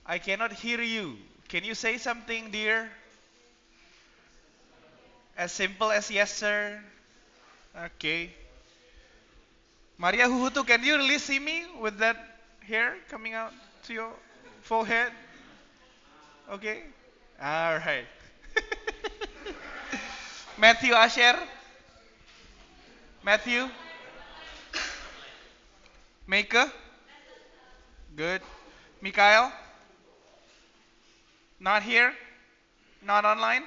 I cannot hear you. Can you say something, dear? As simple as yes, sir. Okay. Maria Huhutu, can you really see me with that hair coming out to your forehead? Okay. All right. Matthew Asher. Matthew. Maker. Good. Mikhail. Not here. Not online.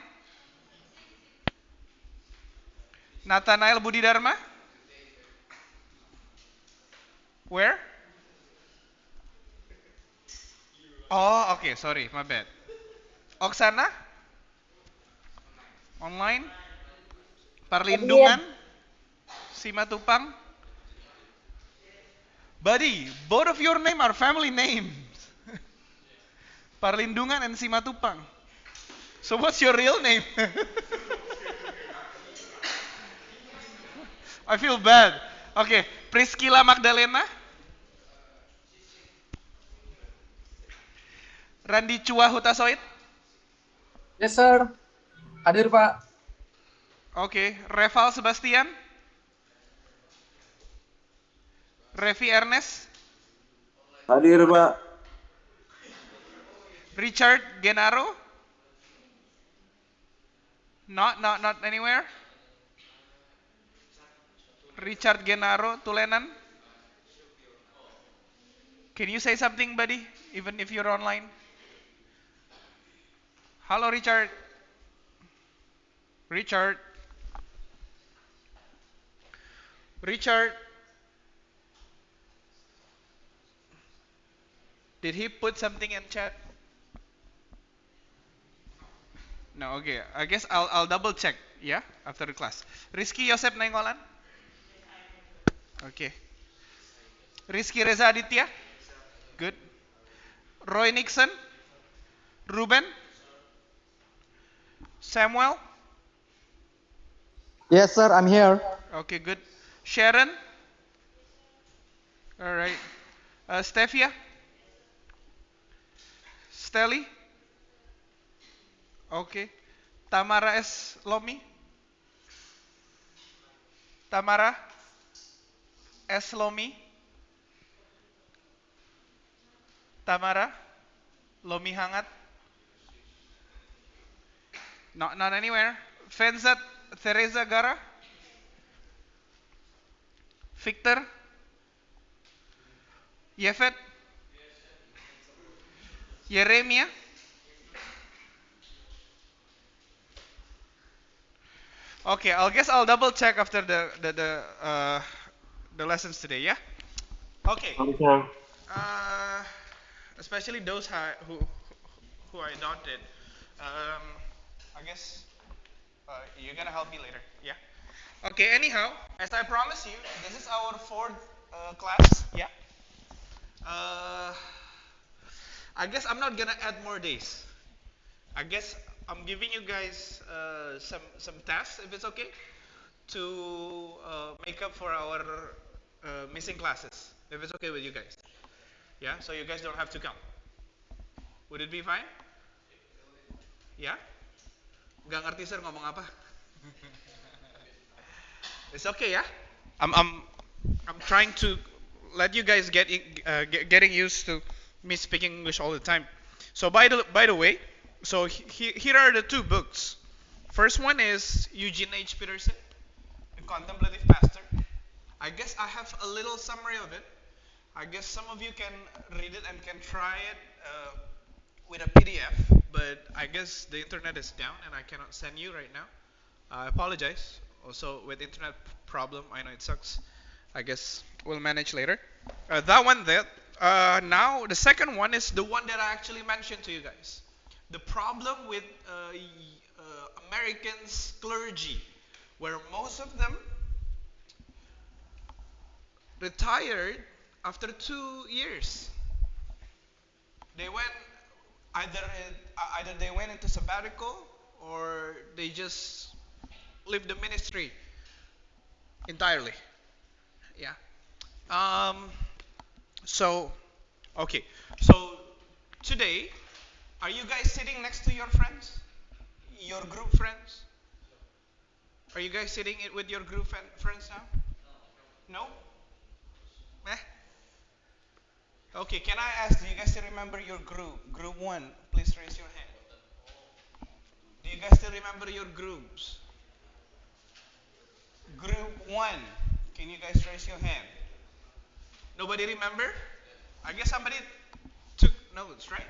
Nathanael Budi Dharma. Where? Oh, okay. Sorry, my bad. Oksana. Online. Hadir. Parlindungan. Simatupang. Buddy, both of your name are family names. Parlindungan and Simatupang. So what's your real name? I feel bad. Okay, Priscilla Magdalena. Randi Chua Hutasoit. Yes, sir. Hadir, Pak. Okay, Reval Sebastian. Revi Ernest. Hadir, Pak. Richard Genaro. Not anywhere. Richard Genaro Tulenan. Can you say something, buddy? Even if you're online. Hello, Richard. Richard. Richard. Did he put something in chat? No, okay. I guess I'll double check, yeah, after the class. Rizky Yosep Nainggolan. Okay. Rizky Reza Aditya. Good. Roy Nixon. Ruben. Samuel. Yes, sir, I'm here. Okay, good. Sharon. All right. Stefia. Steli. Okay. Tamara S. Lomi. Tamara S. Lomi. Tamara. Lomi hangat. Not anywhere. Fenzat Teresa Gara. Victor. Yefet. Yeremia. Okay, I guess I'll double check after the lessons today, yeah? Okay. Oke, sir. Uh, Especially those who I adopted. Um, I guess you're gonna help me later, yeah? Okay. Anyhow, as I promised you, this is our fourth class, yeah? Uh, I guess I'm not gonna add more days. I guess I'm giving you guys some tasks, if it's okay, to make up for our missing classes, if it's okay with you guys. Yeah, so you guys don't have to come. Would it be fine? Yeah? Gak ngerti sir ngomong apa? It's okay, yeah? I'm trying to let you guys getting used to me speaking English all the time. So by the way, so here are the two books. First one is Eugene H. Peterson, The Contemplative Pastor. I guess I have a little summary of it. I guess some of you can read it and can try it with a PDF, but I guess the internet is down and I cannot send you right now. I apologize. Also, with internet problem, I know it sucks. I guess we'll manage later. That one there. Now, the second one is the one that I actually mentioned to you guys. The problem with Americans clergy, where most of them retired after 2 years. They went either they went into sabbatical or they just left the ministry entirely. Yeah. Um. So, okay. So Today, are you guys sitting next to your friends? Your group friends? Are you guys sitting with your group friends now? No? Eh? Okay, can I ask, do you guys still remember your group? Group 1, please raise your hand. Do you guys still remember your groups? Group 1, can you guys raise your hand? Nobody remember? I guess somebody took notes, right?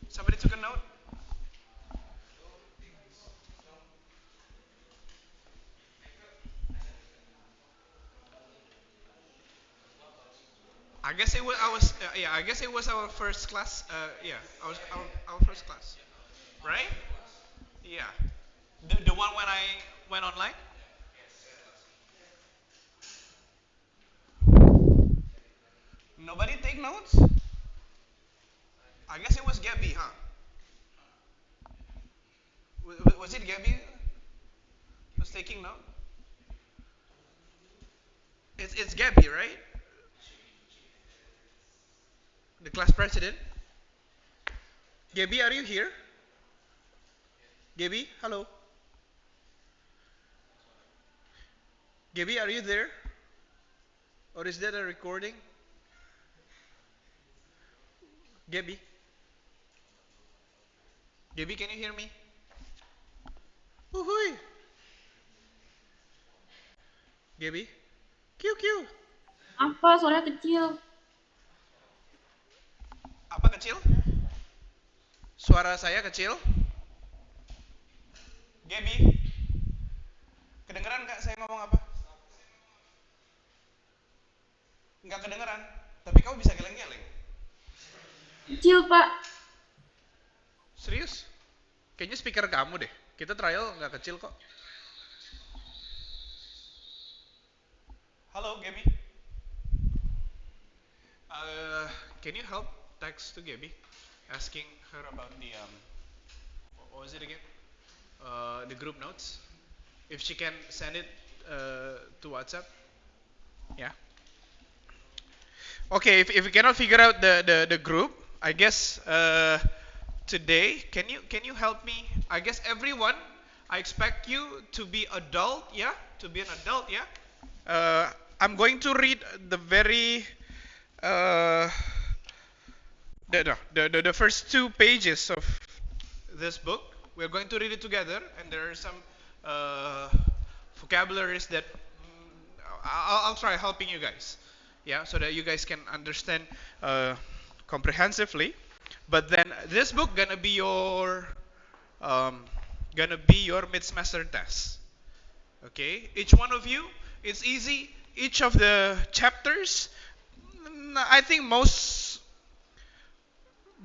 Somebody took a note? I guess it was yeah, I guess it was our first class. Yeah, our first class, right? Yeah, the one when I went online. Nobody take notes. I guess it was Gabby, huh? Was it Gabby who's taking note? It's Gabby, right? The class president. Gabby, are you here? Gabby, hello. Gabby, are you there? Or is that a recording? Gabby? Gabby, can you hear me? Uhuy. Gabby? QQ. Apa suaranya kecil? Apa kecil? Suara saya kecil? Gabby? Kedengeran nggak saya ngomong apa? Nggak kedengeran. Tapi kamu bisa geleng-geleng. Kecil, Pak. Serius? Kayaknya speaker kamu deh. Kita trial nggak kecil kok. Halo, Gabby. Can you help text to Gabby, asking her about the what was it again? The group notes. If she can send it to WhatsApp. Yeah. Okay. If you cannot figure out the group, I guess today can you help me? I guess everyone. I expect you to be adult. Yeah. To be an adult. Yeah. I'm going to read the very the first 2 pages of this book. We're going to read it together, and there are some vocabularies that I'll try helping you guys, yeah, so that you guys can understand comprehensively. But then this book gonna be your mid-semester test. Okay, each one of you, it's easy. Each of the chapters, I think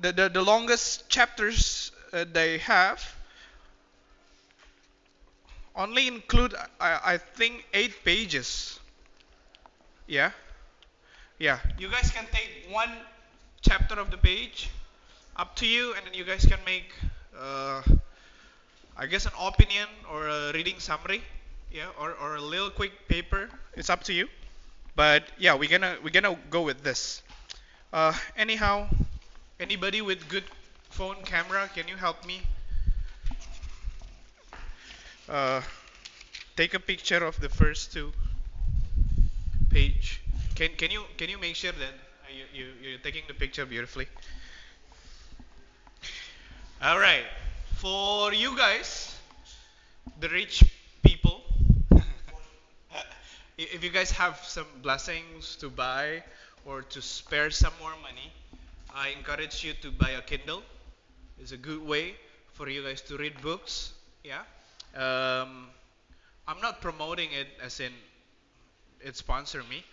the longest chapters they have only include I think 8 pages. Yeah, yeah. You guys can take one chapter of the page, up to you, and then you guys can make I guess an opinion or a reading summary, yeah, or a little quick paper. It's up to you. But yeah, we're gonna go with this. Anyhow, anybody with good phone camera, can you help me? Uh, Take a picture of the first 2 page. Can you make sure that you're taking the picture beautifully? All right. For you guys, the rich people, if you guys have some blessings to buy or to spare some more money, I encourage you to buy a Kindle. It's a good way for you guys to read books. Yeah. I'm not promoting it as in it sponsored me,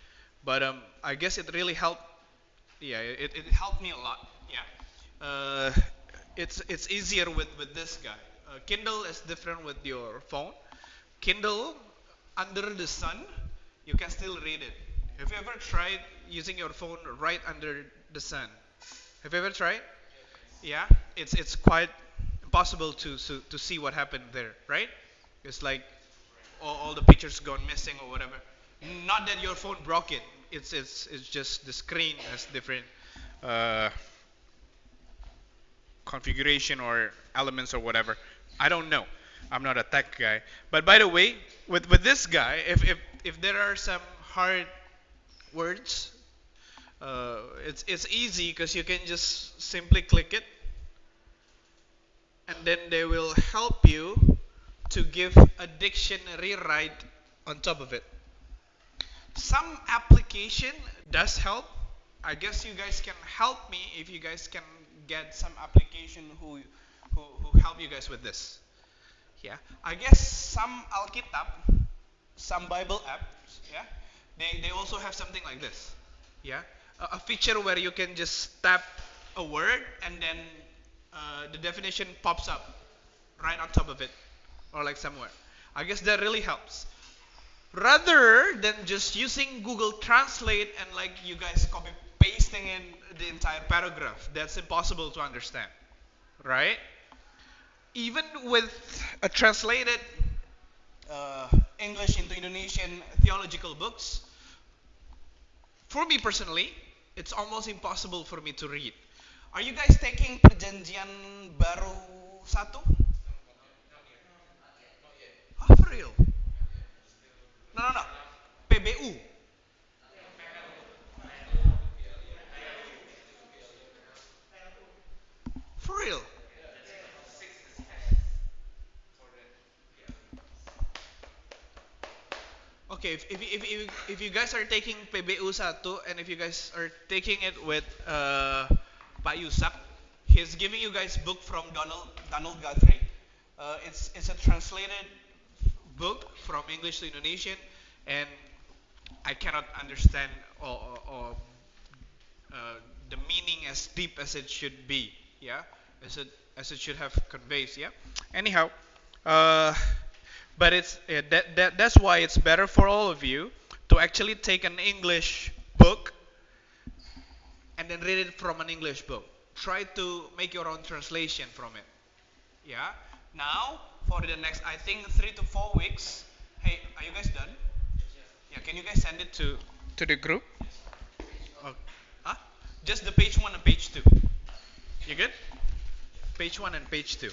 but I guess it really helped. Yeah, it helped me a lot. Yeah. It's easier with this guy. Kindle is different with your phone. Kindle, under the sun, you can still read it. Have you ever tried using your phone right under the sun? Have you ever tried? Yeah, it's quite impossible to see what happened there, right? It's like all the pictures gone missing or whatever. Not that your phone broke it. It's just the screen has different configuration or elements or whatever. I don't know. I'm not a tech guy. But by the way, with this guy, if there are some hard words, it's easy because you can just simply click it, and then they will help you to give a dictionary right on top of it. Some application does help. I guess you guys can help me if you guys can get some application who help you guys with this. Yeah, I guess some Alkitab, some Bible apps, yeah, they also have something like this. Yeah, a feature where you can just tap a word and then the definition pops up right on top of it, or like somewhere. I guess that really helps. Rather than just using Google Translate and like you guys copy pasting in the entire paragraph, that's impossible to understand, right? Even with a translated English into Indonesian theological books, for me personally, it's almost impossible for me to read. Are you guys taking Perjanjian Baru satu? Oh, for real? No, no, no. PBU. For real? Okay, if you guys are taking PBU satu and if you guys are taking it with Pak Yusak, he's giving you guys book from Donald Guthrie. It's a translated book from English to Indonesian, and I cannot understand or the meaning as deep as it should be. Yeah, as it should have conveys. Yeah. Anyhow, uh, but that's why it's better for all of you to actually take an English book and then read it from an English book. Try to make your own translation from it. Yeah. Now for the next, I think 3 to 4 weeks. Hey, are you guys done? Yeah. Can you guys send it to the group? Oh, huh? Just the page 1 and page 2. You good? Page 1 and page 2.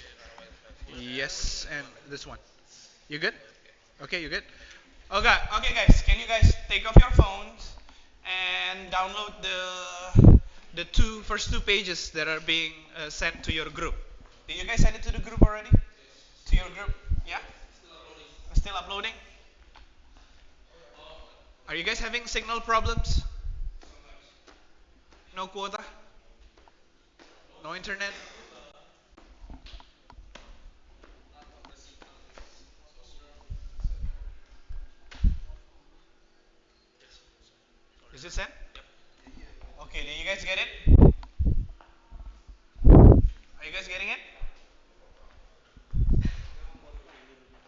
Yes, and this one. You good? Okay, you good? Okay, okay, guys. Can you guys take off your phones and download the first two pages that are being sent to your group? Did you guys send it to the group already? To your group? Yeah. Still uploading? Are you guys having signal problems? No quota? No internet? Is it sent? Okay, did you guys get it? Are you guys getting it?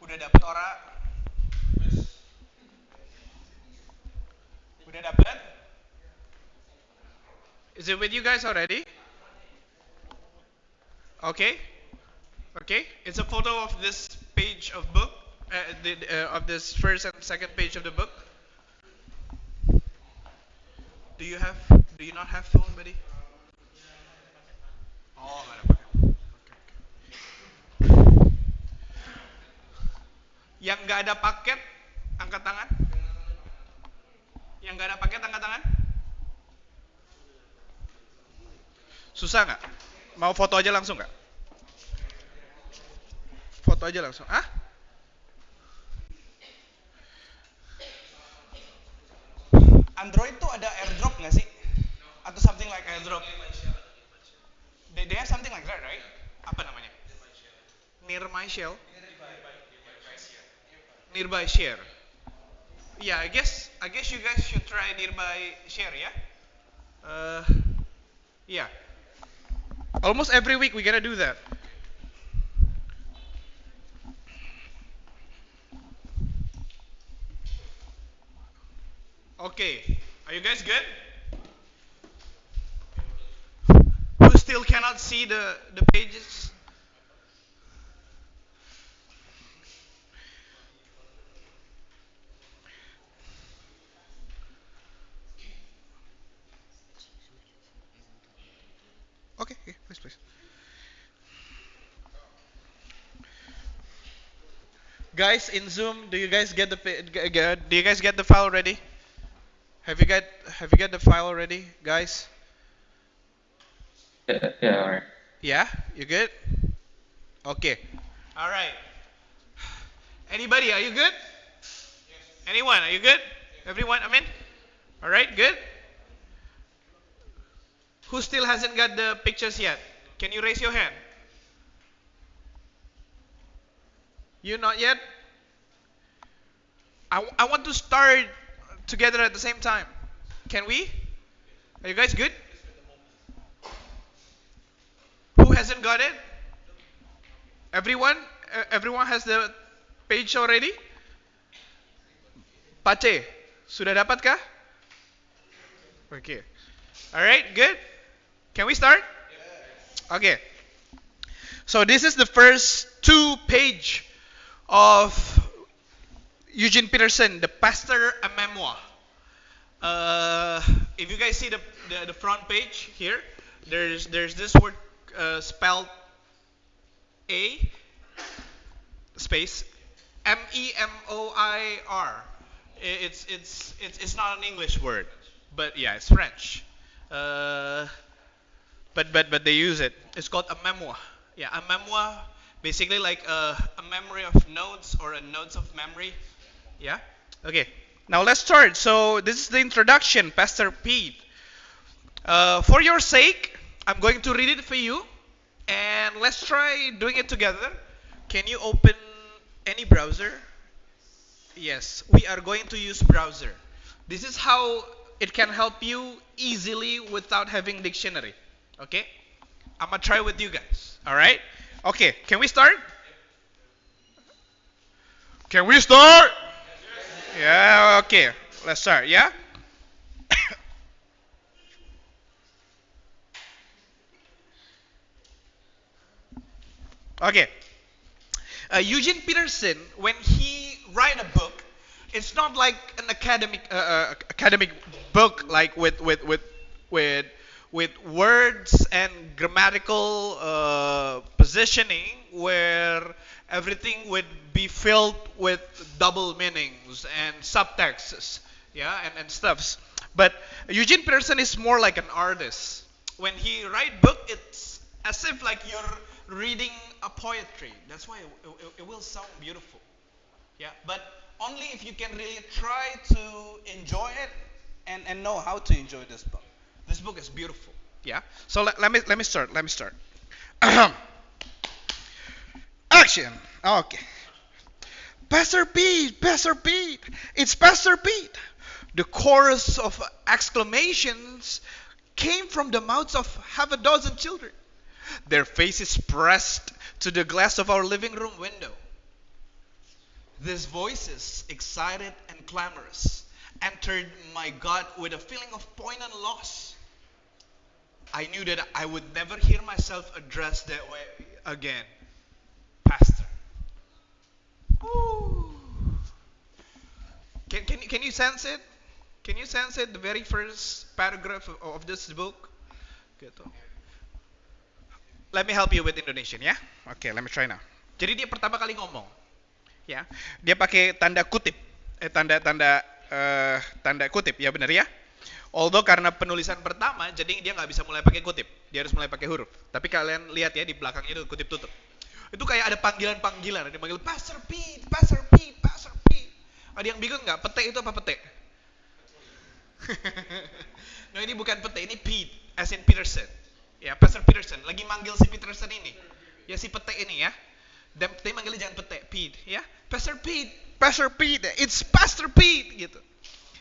Udah dapet ora? Udah dapet? Is it with you guys already? Okay. Okay. It's a photo of this page of book, of this first and second page of the book. Do you have? Do you not have phone, buddy? Oh, nggak ada paket. Yang nggak ada paket, angkat tangan. Yang nggak ada paket, angkat tangan. Susah nggak? Mau foto aja langsung nggak? Foto aja langsung. Ah? Android tuh ada airdrop nggak sih? Atau something like airdrop? They have something like that, right? Apa namanya? Nearby shell. Nearby share. Yeah, I guess you guys should try nearby share, yeah? Uh, yeah. Almost every week we gotta do that. Okay, are you guys good? Who still cannot see the pages? Okay, please. Guys in Zoom, do you guys get do you guys get the file already? Have you got the file already, guys? Yeah, alright. Yeah, you good? Okay. All right. Anybody, are you good? Anyone, are you good? Everyone, I mean? All right, good. Who still hasn't got the pictures yet? Can you raise your hand? You not yet? I want to start together at the same time. Can we? Are you guys good? Who hasn't got it? Everyone? Everyone has the page already? Pace, sudah dapat kah? Okay. Alright, good. Can we start? Okay. So this is the first 2 page of Eugene Peterson, the Pastor a Memoir. If you guys see the front page here, there's this word spelled A space Memoir. It's not an English word, but yeah, it's French. But they use it. It's called a memoir. Yeah, a memoir, basically like a memory of notes or a notes of memory. Yeah. Okay. Now let's start. So this is the introduction, Pastor Pete. For your sake, I'm going to read it for you, and let's try doing it together. Can you open any browser? Yes, we are going to use browser. This is how it can help you easily without having dictionary. Okay? I'm gonna try with you guys. All right? Okay, can we start? Can we start? Yeah, okay. Let's start, yeah? Okay. Eugene Peterson, when he write a book, it's not like an academic book like with words and grammatical positioning where everything would be filled with double meanings and subtexts, yeah, and stuffs. But Eugene Peterson is more like an artist. When he write book, it's as if like you're reading a poetry. That's why it will sound beautiful. Yeah, but only if you can really try to enjoy it and know how to enjoy this book. This book is beautiful. Yeah. So let me start. Let me start. Action. Okay. Pastor Pete, Pastor Pete, it's Pastor Pete. The chorus of exclamations came from the mouths of half a dozen children, their faces pressed to the glass of our living room window. These voices, excited and clamorous, entered my gut with a feeling of poignant loss. I knew that I would never hear myself addressed that way again. Pastor. Ooh. Can you sense it? Can you sense it? The very first paragraph of this book. Gitu. Let me help you with Indonesian, ya. Okay, let me try now. Jadi dia pertama kali ngomong, ya. Dia pakai tanda kutip, tanda kutip, ya benar ya. Although karena penulisan pertama, jadi dia nggak bisa mulai pakai kutip, dia harus mulai pakai huruf. Tapi kalian lihat ya di belakangnya itu kutip tutup. Itu kayak ada panggilan-panggilan, ada yang manggil Pastor Pete, Pastor Pete, Pastor Pete. Ada yang bingung nggak? Pete itu apa pete? No, ini bukan pete, ini Pete, as in Peterson. Ya, Pastor Peterson lagi manggil si Peterson ini. Ya si pete ini ya. Dan dia manggilnya jangan pete, Pete, ya. Pastor Pete, it's Pastor Pete gitu.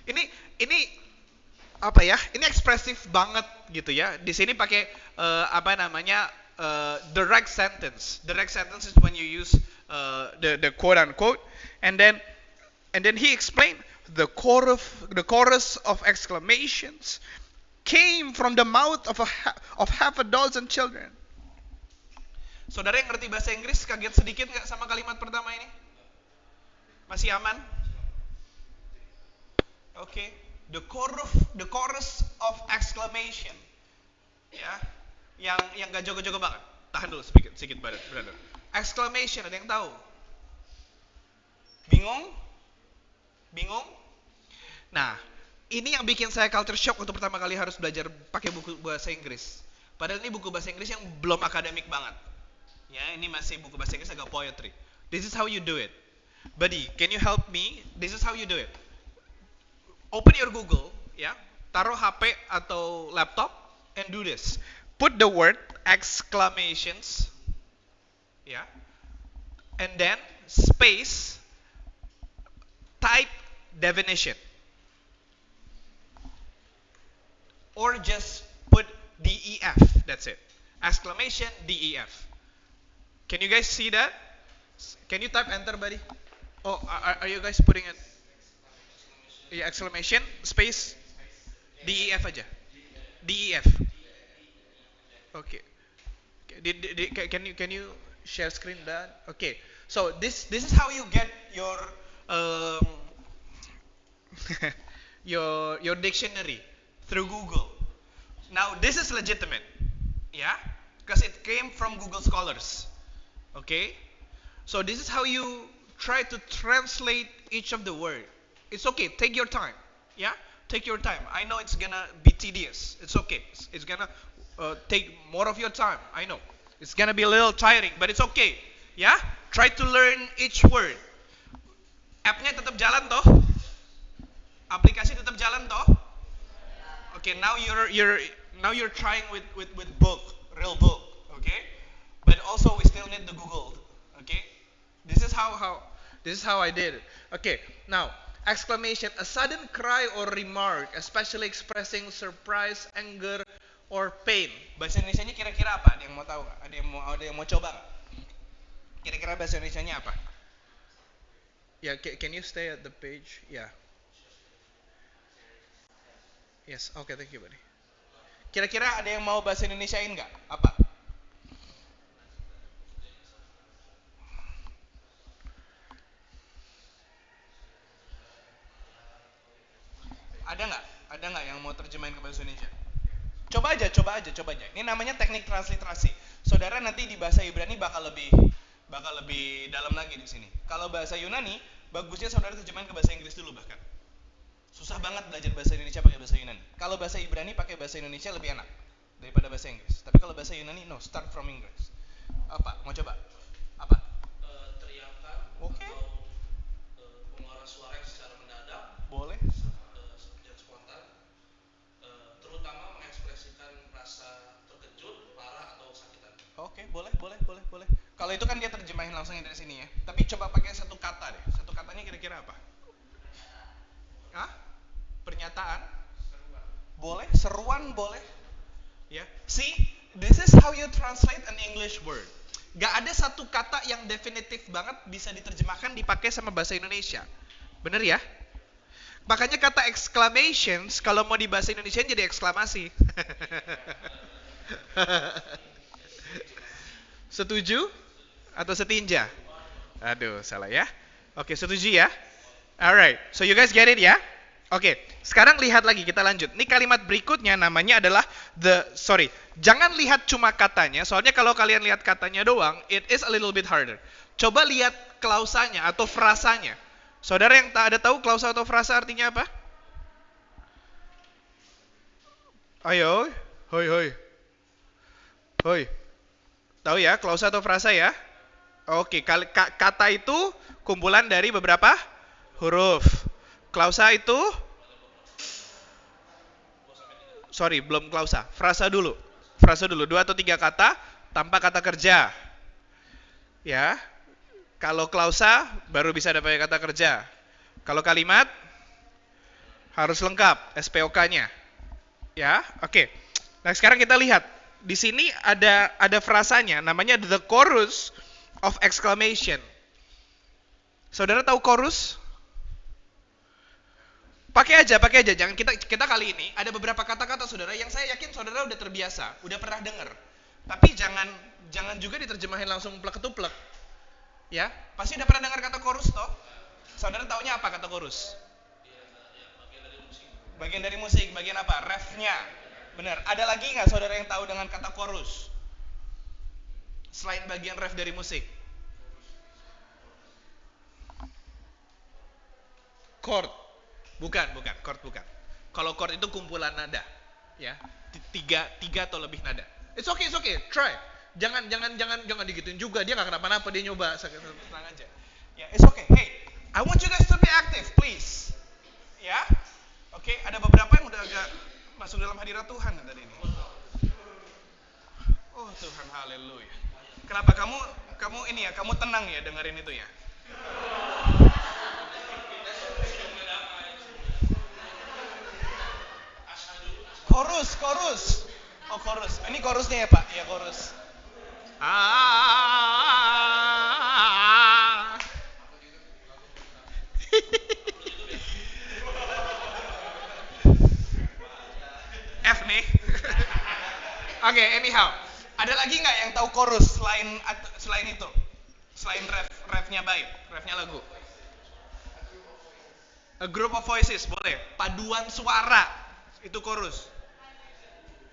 Ini apa ya? Ini ekspresif banget gitu ya. Di sini pakai direct sentence. Direct sentence is when you use the quote unquote, and then he explained the chorus of exclamations came from the mouth of half a dozen children. Saudara yang ngerti bahasa Inggris kaget sedikit nggak sama kalimat pertama ini? Masih aman? Okay. The chorus of exclamation. Ya. Yang gak jago-jago banget. Tahan dulu sedikit brother. Exclamation, ada yang tahu? Bingung? Bingung? Nah, ini yang bikin saya culture shock untuk pertama kali harus belajar pakai buku bahasa Inggris. Padahal ini buku bahasa Inggris yang belum akademik banget. Ya, ini masih buku bahasa Inggris agak poetry. This is how you do it. Buddy, can you help me? This is how you do it. Open your Google, ya. Taruh HP atau laptop and do this. Put the word exclamations, ya. And then space type definition. Or just put DEF, that's it. Exclamation DEF. Can you guys see that? Can you type enter, buddy? Oh, are you guys putting it? Yeah, exclamation space DEF aja. DEF. Okay. Can you share screen that? Okay. So this is how you get your your dictionary through Google. Now this is legitimate, yeah, because it came from Google Scholars. Okay. So this is how you try to translate each of the word. It's okay. Take your time. Yeah. Take your time. I know it's gonna be tedious. It's okay. It's gonna take more of your time. I know. It's gonna be a little tiring, but it's okay. Yeah. Try to learn each word. App-nya tetap jalan toh? Aplikasi tetap jalan toh? Okay. Now you're trying with book, real book. Okay. But also we still need the Google. Okay. This is how I did it. Okay. Now. Exclamation, a sudden cry or remark, especially expressing surprise, anger, or pain. Bahasa Indonesianya kira-kira apa? Ada yang mau tahu? Ada yang mau coba? Kira-kira bahasa Indonesianya apa? Yeah, can you stay at the page? Yeah. Yes, okay, thank you, buddy. Kira-kira ada yang mau bahasa Indonesiain nggak? Apa? Ada nggak yang mau terjemahin ke bahasa Indonesia? Coba aja. Ini namanya teknik transliterasi. Saudara nanti di bahasa Ibrani bakal lebih dalam lagi di sini. Kalau bahasa Yunani, bagusnya saudara terjemahin ke bahasa Inggris dulu bahkan. Susah banget belajar bahasa Indonesia pakai bahasa Yunani. Kalau bahasa Ibrani pakai bahasa Indonesia lebih enak daripada bahasa Inggris. Tapi kalau bahasa Yunani, no, start from English. Apa? Mau coba? Apa? Teriakan. Oke. Atau pengeluaran suara yang secara mendadak. Boleh. Dan spontan. Terutama mengekspresikan rasa terkejut, marah atau kesakitan. Oke, boleh. Kalau itu kan dia terjemahin langsung dari sini ya. Tapi coba pakai satu kata deh. Satu katanya kira-kira apa? Hah? Pernyataan? Seruan. Boleh, seruan boleh. Ya. See, this is how you translate an English word. Gak ada satu kata yang definitif banget bisa diterjemahkan dipakai sama bahasa Indonesia. Bener ya? Makanya kata exclamations kalau mau di bahasa Indonesia jadi eksklamasi. Setuju? Atau setinja? Aduh, salah ya. Oke, setuju ya? Alright, so you guys get it ya? Oke, sekarang lihat lagi, kita lanjut. Ini kalimat berikutnya namanya adalah jangan lihat cuma katanya, soalnya kalau kalian lihat katanya doang, it is a little bit harder. Coba lihat klausanya atau frasanya. Saudara yang tak ada tahu klausa atau frasa artinya apa? Ayo, hoi. Tahu ya, klausa atau frasa ya? Oke, kata itu kumpulan dari beberapa huruf. Klausa itu? Belum klausa. Frasa dulu. 2 atau 3 kata tanpa kata kerja. Ya. Kalau klausa baru bisa ada pakai kata kerja. Kalau kalimat harus lengkap SPOK-nya. Ya, oke. Nah, sekarang kita lihat. Di sini ada frasanya namanya the chorus of exclamation. Saudara tahu chorus? Pakai aja. Jangan kita kali ini ada beberapa kata-kata saudara yang saya yakin saudara udah terbiasa, udah pernah dengar. Tapi jangan juga diterjemahin langsung plek-ketuplek. Ya, pasti udah pernah dengar kata chorus toh? Saudara taunya apa kata chorus? Bagian dari musik, bagian apa? Refnya. Benar. Ada lagi nggak saudara yang tahu dengan kata chorus? Selain bagian ref dari musik. Chord. Bukan. Chord bukan. Kalau chord itu kumpulan nada, ya. Tiga atau lebih nada. It's okay. Try. Jangan digituin juga. Dia nggak kenapa-napa. Dia nyoba. Tenang aja. Ya, it's okay. Hey, I want you guys to be active, please. Ya. Oke, ada beberapa yang udah agak masuk dalam hadirat Tuhan tadi ini. Oh Tuhan, haleluya. Kenapa kamu ini ya, kamu tenang ya dengerin itu ya? Chorus. Oh, chorus. Ini chorusnya ya, Pak? Ya, chorus. F nih. Oke, anyhow. Ada lagi nggak yang tahu chorus selain itu? Selain refnya baik, refnya lagu. A group of voices, boleh. Paduan suara, itu chorus.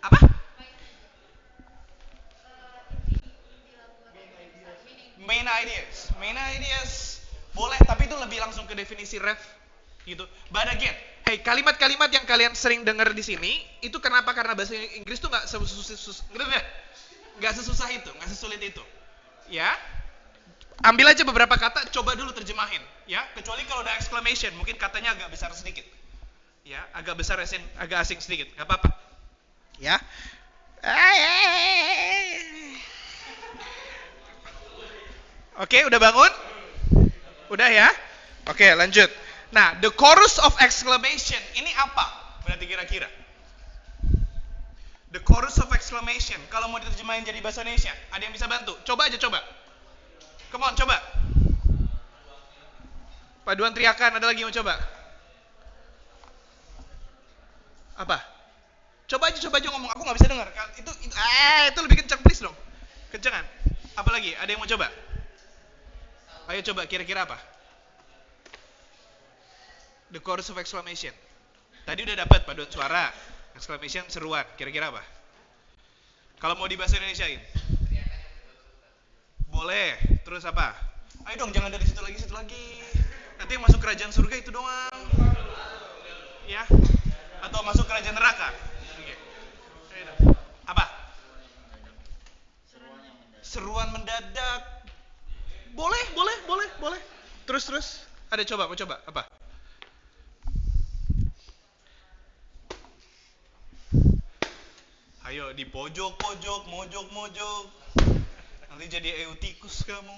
Apa? Main ideas. Boleh, tapi itu lebih langsung ke definisi ref gitu. But again, hey, kalimat-kalimat yang kalian sering dengar di sini, itu kenapa? Karena bahasa Inggris tuh nggak sesusah itu, nggak sesulit itu. Ya, ambil aja beberapa kata, coba dulu terjemahin. Ya, kecuali kalau ada exclamation, mungkin katanya agak besar sedikit. Ya, agak besar agak asing sedikit, nggak apa-apa. Ya. Oke, udah bangun? Udah ya? Oke, lanjut. Nah, the chorus of exclamation ini apa? Berarti kira-kira. The chorus of exclamation. Kalau mau diterjemahin jadi bahasa Indonesia, ada yang bisa bantu? Coba aja, coba. Come on, coba. Paduan teriakan, ada lagi yang mau coba? Apa? Coba aja ngomong, aku nggak bisa dengar. Itu lebih kencang, please dong. Kencangan. Apa lagi? Ada yang mau coba? Ayo coba, kira-kira apa? The chorus of exclamation. Tadi udah dapat paduan suara, exclamation, seruan. Kira-kira apa? Kalau mau di bahasa Indonesiain? Boleh. Terus apa? Ayo dong, jangan dari situ lagi. Nanti yang masuk kerajaan surga itu doang. Ya? Atau masuk kerajaan neraka? Apa? Seruan mendadak. Boleh. Terus. Ada mau coba. Apa? Ayo di pojok, mojok. Nanti jadi eutikus kamu.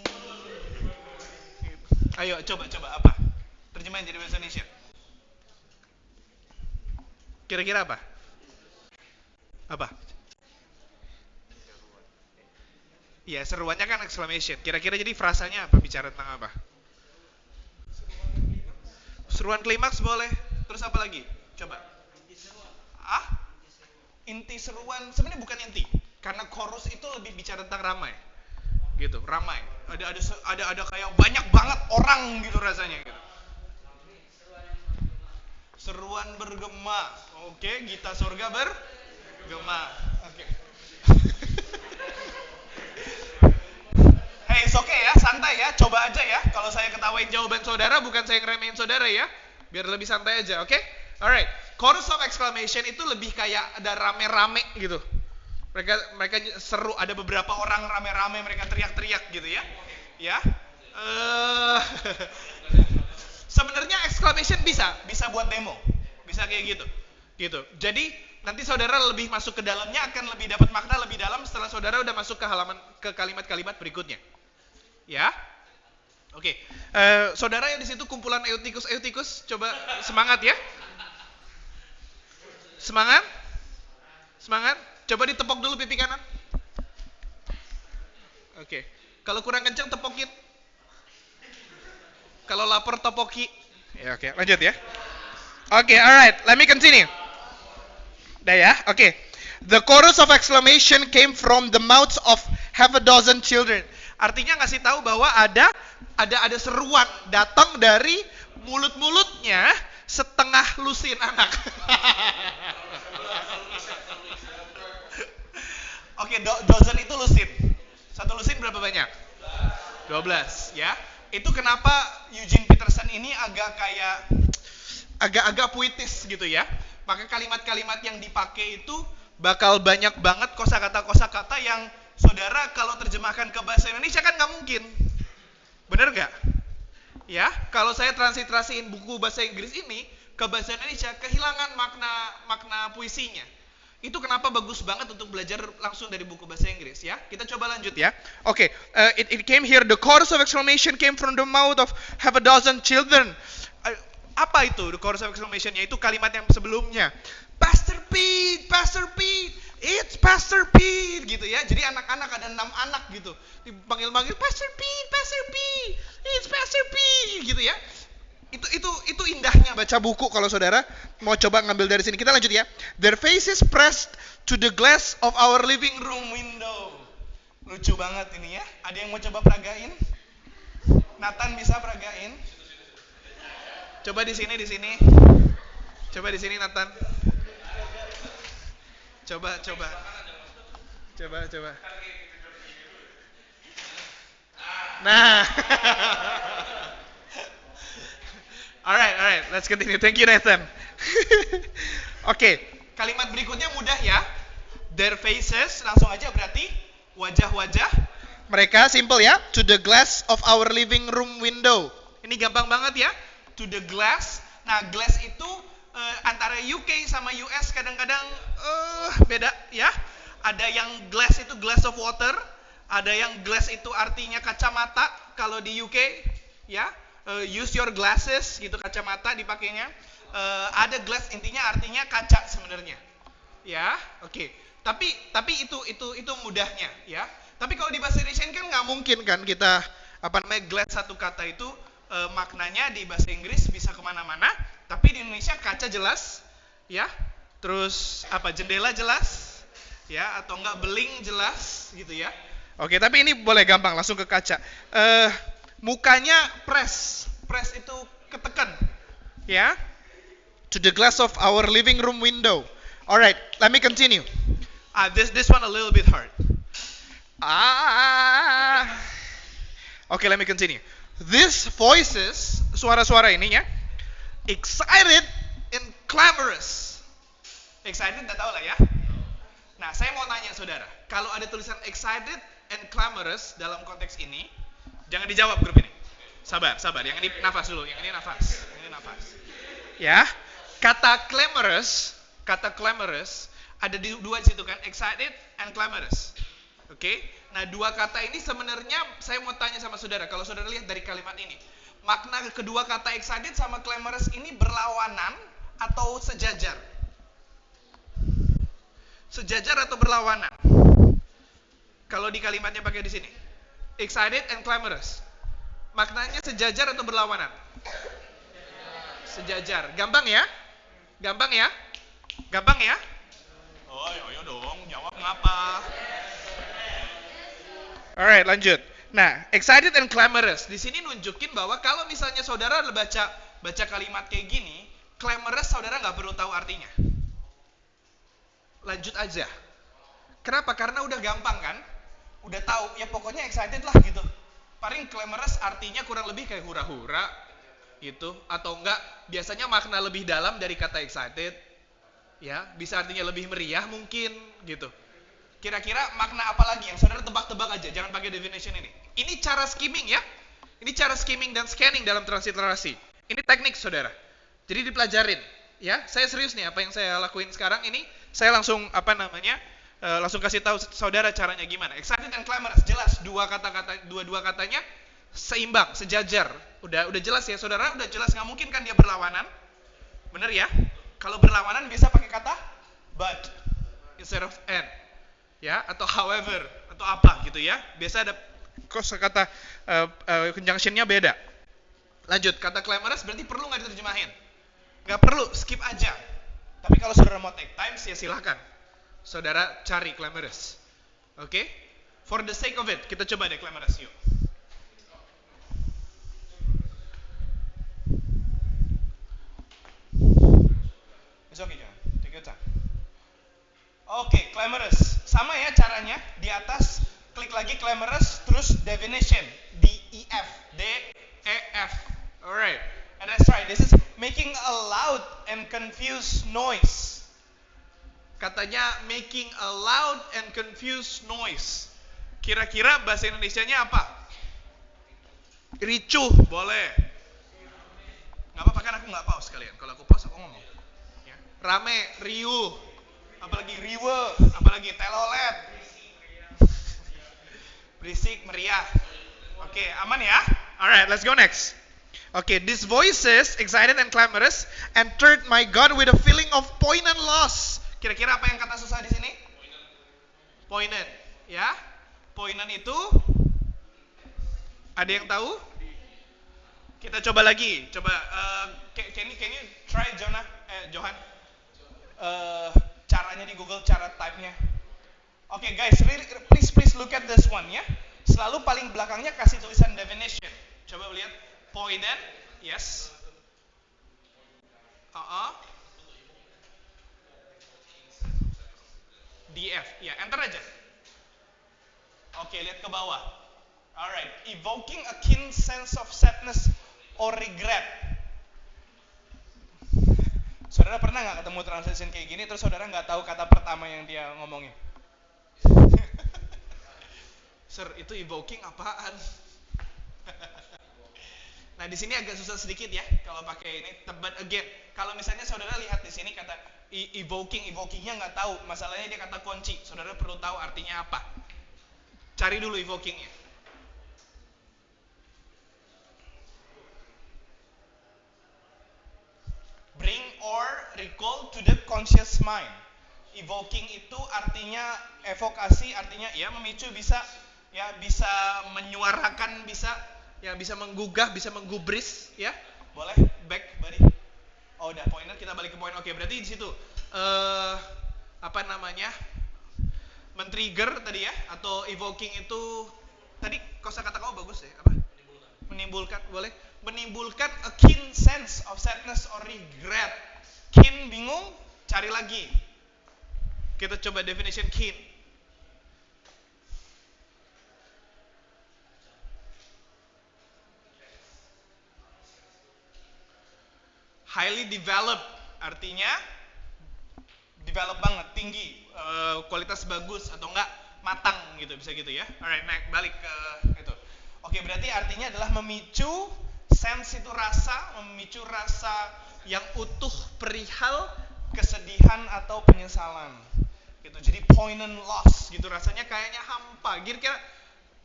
Ayo coba apa? Terjemahin jadi bahasa Indonesia. Kira-kira apa? Apa? Iya, seruannya kan exclamation. Kira-kira jadi frasanya apa? Bicara tentang apa? Seruan klimaks boleh. Terus apa lagi? Coba. Inti seruan. Sebenarnya bukan inti. Karena chorus itu lebih bicara tentang ramai. Gitu, ramai. Ada kayak banyak banget orang gitu rasanya gitu. Seruan bergema. Oke, gita surga bergema. Oke. Hey, it's okay ya, santai ya, coba aja ya. Kalau saya ketawain jawaban saudara, bukan saya ngeremehin saudara ya. Biar lebih santai aja, oke? Alright, chorus of exclamation itu lebih kayak ada rame-rame gitu. Mereka seru, ada beberapa orang rame-rame, mereka teriak-teriak gitu ya. Ya. Sebenarnya exclamation bisa buat demo. Bisa kayak gitu. Gitu. Jadi nanti saudara lebih masuk ke dalamnya akan lebih dapat makna lebih dalam setelah saudara udah masuk ke kalimat-kalimat berikutnya. Ya. Oke. Saudara yang di situ kumpulan eutikus, coba semangat ya. Semangat. Coba ditepok dulu pipi kanan. Oke. Kalau kurang kencang tepokin. Kalau lapar topoki. Ya, oke, lanjut ya. Oke, alright, let me continue. Udah ya, oke. The chorus of exclamation came from the mouths of half a dozen children. Artinya ngasih tahu bahwa ada seruan datang dari mulut-mulutnya setengah lusin anak. Oke, dozen itu lusin. Satu lusin berapa banyak? 12, ya. Itu kenapa Eugene Peterson ini agak kayak agak-agak puitis gitu ya. Maka kalimat-kalimat yang dipakai itu bakal banyak banget kosakata-kosakata yang saudara kalau terjemahkan ke bahasa Indonesia kan nggak mungkin. Bener nggak? Ya, kalau saya transliterasiin buku bahasa Inggris ini ke bahasa Indonesia, kehilangan makna puisinya. Itu kenapa bagus banget untuk belajar langsung dari buku bahasa Inggris ya. Kita coba lanjut ya. Oke, it came here, the chorus of exclamation came from the mouth of half a dozen children. Apa itu the chorus of exclamation? Yaitu kalimat yang sebelumnya. Pastor Pete, it's Pastor Pete gitu ya. Jadi anak-anak ada 6 anak gitu. Dipanggil-panggil Pastor Pete, it's Pastor Pete gitu ya. Itu indahnya baca buku kalau saudara mau coba ngambil dari sini. Kita lanjut ya. Their faces pressed to the glass of our living room window. Lucu banget ini ya. Ada yang mau coba peragain? Nathan bisa peragain? Coba di sini. Coba di sini Nathan. Coba. Nah. Alright, let's continue. Thank you, Nathan. Oke, kalimat berikutnya mudah ya. Their faces, langsung aja berarti wajah-wajah mereka, simple ya. To the glass of our living room window. Ini gampang banget ya. To the glass. Nah, glass itu antara UK sama US kadang-kadang beda ya. Ada yang glass itu glass of water, ada yang glass itu artinya kacamata kalau di UK ya. Use your glasses gitu, kacamata dipakainya. Ada glass intinya artinya kaca sebenarnya. Ya, oke. Tapi itu mudahnya ya. Tapi kalau di bahasa Indonesia kan nggak mungkin kan kita glass satu kata itu maknanya di bahasa Inggris bisa kemana-mana. Tapi di Indonesia kaca jelas, ya. Terus jendela jelas, ya. Atau enggak beling jelas gitu ya. Oke, tapi ini boleh gampang langsung ke kaca. Mukanya press itu ketekan, ya. To the glass of our living room window. Alright, let me continue. This one a little bit hard. Okay, let me continue. These voices, suara-suara ini ya, excited and clamorous. Excited, udah tahu lah ya. Nah, saya mau tanya saudara, kalau ada tulisan excited and clamorous dalam konteks ini, jangan dijawab grup ini. Sabar. Yang ini nafas dulu. Yang ini nafas. Ya. Kata clamorous ada dua di situ kan, excited and clamorous. Oke. Nah, dua kata ini sebenarnya saya mau tanya sama saudara, kalau saudara lihat dari kalimat ini, makna kedua kata excited sama clamorous ini berlawanan atau sejajar? Sejajar atau berlawanan? Kalau di kalimatnya pakai di sini. Excited and clamorous. Maknanya sejajar atau berlawanan? Sejajar. Gampang ya? Oh, ayo dong, jawab ngapa? Alright, lanjut. Nah, excited and clamorous. Di sini nunjukin bahwa kalau misalnya saudara baca kalimat kayak gini, clamorous saudara nggak perlu tahu artinya. Lanjut aja. Kenapa? Karena udah gampang kan? Udah tahu, ya pokoknya excited lah gitu. Paling clamorous artinya kurang lebih kayak hura-hura gitu, atau enggak biasanya makna lebih dalam dari kata excited. Ya, bisa artinya lebih meriah mungkin gitu. Kira-kira makna apa lagi yang saudara tebak-tebak aja, jangan pakai definition ini. Ini cara skimming ya. Ini cara skimming dan scanning dalam transliterasi. Ini teknik saudara. Jadi dipelajarin ya. Saya serius nih apa yang saya lakuin sekarang ini, saya langsung langsung kasih tahu saudara caranya gimana. Excited and clamorous, jelas dua katanya seimbang, sejajar. Udah jelas ya saudara, udah jelas, nggak mungkin kan dia berlawanan. Bener ya? Kalau berlawanan biasa pakai kata but instead of and. Ya, atau however, atau apa gitu ya. Biasa ada kosakata conjunction-nya beda. Lanjut, kata clamorous berarti perlu nggak diterjemahin? Nggak perlu, skip aja. Tapi kalau saudara mau take time, ya silahkan. Saudara cari clamorous. Oke? For the sake of it, kita coba deh clamorous yuk. It's okay, John. Take your time. Oke, clamorous. Sama ya caranya. Di atas, klik lagi clamorous, terus definition. D-E-F. D-E-F. Alright. And That's right. This is making a loud and confused noise. Katanya making a loud and confused noise. Kira-kira bahasa Indonesianya apa? Ricuh, boleh. Nggak apa-apa kan aku nggak pause kalian. Kalau aku pause aku ngomong. Ya. Rame, riuh, apalagi riwe, apalagi telolet. Berisik, meriah. Oke, aman ya? Alright, let's go next. Okay, these voices, excited and clamorous, entered my God with a feeling of poignant loss. Kira-kira apa yang kata susah di sini? Poignant, ya? Poignant itu ada yang tahu? Kita coba lagi. Coba, can you try Johan? Caranya di Google, cara type-nya. Okay, guys, really, please look at this one, ya. Selalu paling belakangnya kasih tulisan definition. Coba lihat. Poignant, yes. DF, ya, enter aja. Oke, lihat ke bawah. Alright, evoking a keen sense of sadness or regret. Saudara pernah nggak ketemu translation kayak gini, terus saudara nggak tahu kata pertama yang dia ngomongin? Sir, itu evoking apaan? Nah, di sini agak susah sedikit ya kalau pakai ini. But again, kalau misalnya saudara lihat di sini kata evokingnya nggak tahu, masalahnya dia kata kunci. Saudara perlu tahu artinya apa. Cari dulu evokingnya. Bring or recall to the conscious mind. Evoking itu artinya evokasi, artinya ya memicu, bisa menyuarakan, bisa menggugah, bisa menggubris, ya. Boleh back buddy. Oh, udah poinnya, kita balik ke poin. Oke, berarti di situ men-trigger tadi ya, atau evoking itu tadi kosakata kamu bagus ya, apa? Menimbulkan, boleh. Menimbulkan a keen sense of sadness or regret. Keen bingung, cari lagi. Kita coba definition keen. Highly developed, artinya develop banget, tinggi, kualitas bagus atau enggak matang gitu, bisa gitu ya. Alright, naik balik ke itu. Oke, berarti artinya adalah memicu sense, itu rasa, memicu rasa yang utuh perihal kesedihan atau penyesalan. Gitu. Jadi poignant loss gitu, rasanya kayaknya hampa. Kira-kira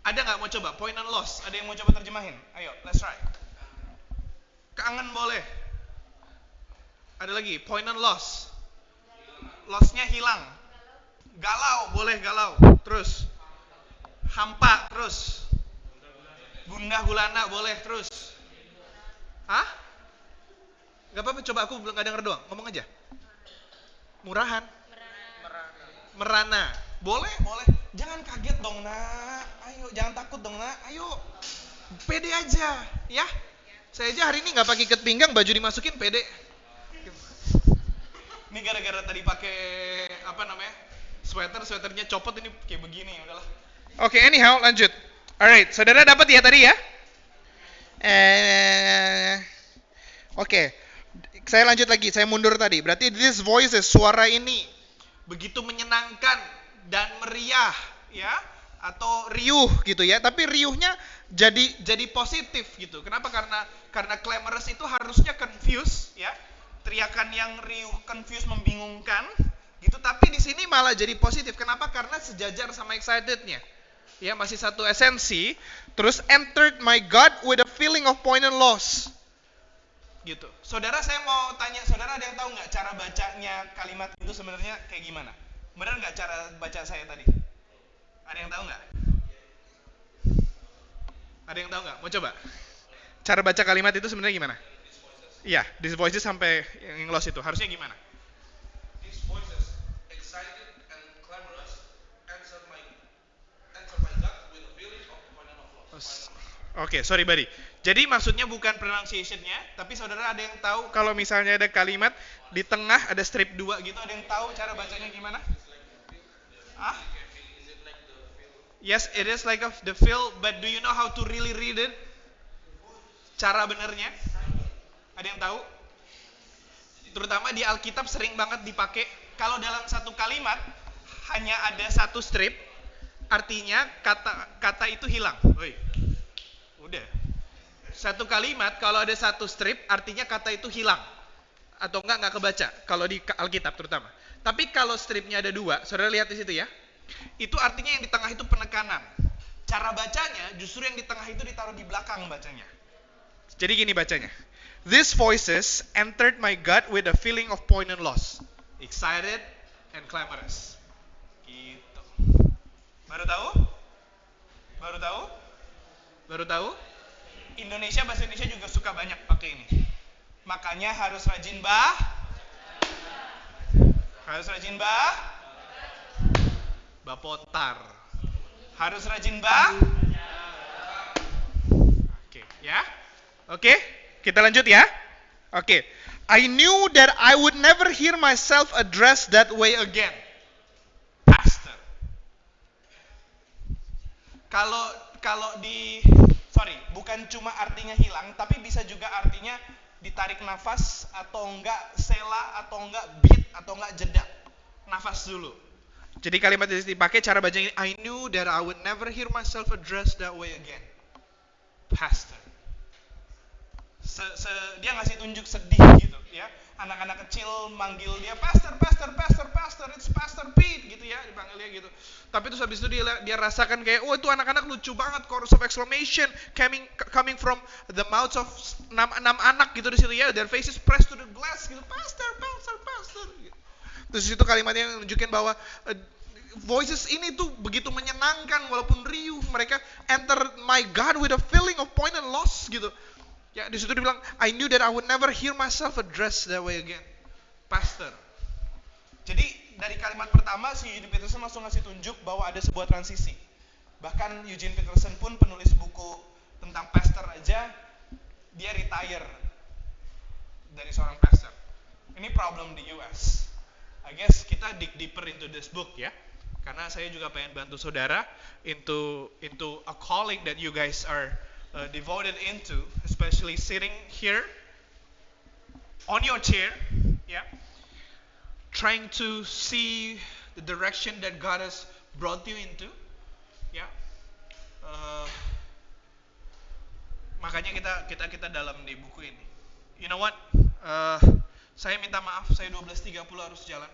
ada nggak mau coba poignant loss? Ada yang mau coba terjemahin? Ayo, let's try. Kangen boleh. Ada lagi, poignant loss. Loss-nya hilang. Galau, boleh galau. Terus. Hampa, terus. Gundah gulana, boleh, terus. Hah? Gak apa-apa, coba aku belum gak denger doang. Ngomong aja. Murahan. Merana. Boleh. Jangan kaget dong, nak. Ayo, jangan takut dong, nak. Ayo. Pede aja, ya. Saya aja hari ini gak pakai ikat pinggang, baju dimasukin pede. Ini gara-gara tadi pakai sweaternya copot, ini kayak begini, udahlah. Oke, anyhow, lanjut. Alright, saudara dapat ya tadi ya? Oke, saya lanjut lagi, saya mundur tadi. Berarti this voices, suara ini begitu menyenangkan dan meriah, ya, atau riuh gitu ya. Tapi riuhnya jadi positif gitu. Kenapa? Karena clamorous itu harusnya confused, ya. Teriakan yang riuh, confused, membingungkan gitu, tapi di sini malah jadi positif. Kenapa? Karena sejajar sama excitednya. Ya, masih satu esensi. Terus entered my God with a feeling of poignant loss. Gitu. Saudara, saya mau tanya, saudara ada yang tahu nggak cara bacanya kalimat itu sebenarnya kayak gimana? Benar nggak cara baca saya tadi? Ada yang tahu nggak? Ada yang tahu nggak? Mau coba? Cara baca kalimat itu sebenarnya gimana? Iya, these voices sampai yang loss itu harusnya gimana? These voices, excited and clamorous, answer my God with a feeling of poignant loss. Oke, sorry buddy. Jadi maksudnya bukan pronunciation-nya, tapi saudara ada yang tahu kalau misalnya ada kalimat di tengah ada strip 2 gitu, ada yang tahu cara bacanya gimana? Yes, it is like the feel, but do you know how to really read it? Cara benernya? Ada yang tahu? Terutama di Alkitab sering banget dipakai. Kalau dalam satu kalimat hanya ada satu strip, artinya kata itu hilang. Woi, udah. Satu kalimat kalau ada satu strip, artinya kata itu hilang. Atau nggak kebaca. Kalau di Alkitab terutama. Tapi kalau stripnya ada dua, saudara lihat di situ ya. Itu artinya yang di tengah itu penekanan. Cara bacanya justru yang di tengah itu ditaruh di belakang bacanya. Jadi gini bacanya. These voices entered my gut with a feeling of poignant loss, excited and clamorous. Gitu. Baru tahu? Baru tahu? Baru tahu? Bahasa Indonesia juga suka banyak pakai ini. Makanya harus rajin bapotar. Harus rajin Oke, ya. Oke. Kita lanjut ya. Oke. I knew that I would never hear myself addressed that way again. Pastor. Bukan cuma artinya hilang, tapi bisa juga artinya ditarik nafas atau enggak sela atau enggak beat atau enggak jeda. Nafas dulu. Jadi kalimat ini dipakai cara bacanya ini, I knew that I would never hear myself addressed that way again. Pastor. Dia ngasih tunjuk sedih gitu ya. Anak-anak kecil manggil dia pastor, it's Pastor Pete gitu ya, dipanggil dia gitu. Tapi terus habis itu dia rasakan kayak, itu anak-anak lucu banget, chorus of exclamation coming from the mouths of 6 anak gitu di situ ya. Their faces pressed to the glass gitu. Pastor gitu. Terus itu kalimatnya yang nunjukin bahwa voices ini tuh begitu menyenangkan walaupun riuh, mereka enter my God with a feeling of poignant loss gitu. Ya, di situ dibilang, I knew that I would never hear myself addressed that way again. Pastor. Jadi, dari kalimat pertama, si Eugene Peterson langsung ngasih tunjuk bahwa ada sebuah transisi. Bahkan Eugene Peterson pun penulis buku tentang pastor aja, dia retire dari seorang pastor. Ini problem di US. I guess kita dig deeper into this book ya. Karena saya juga pengen bantu saudara into a calling that you guys are devoted into, especially sitting here on your chair, yeah, trying to see the direction that God has brought you into, yeah. Makanya kita dalam di buku ini. You know what? Saya minta maaf, saya 12.30 harus jalan.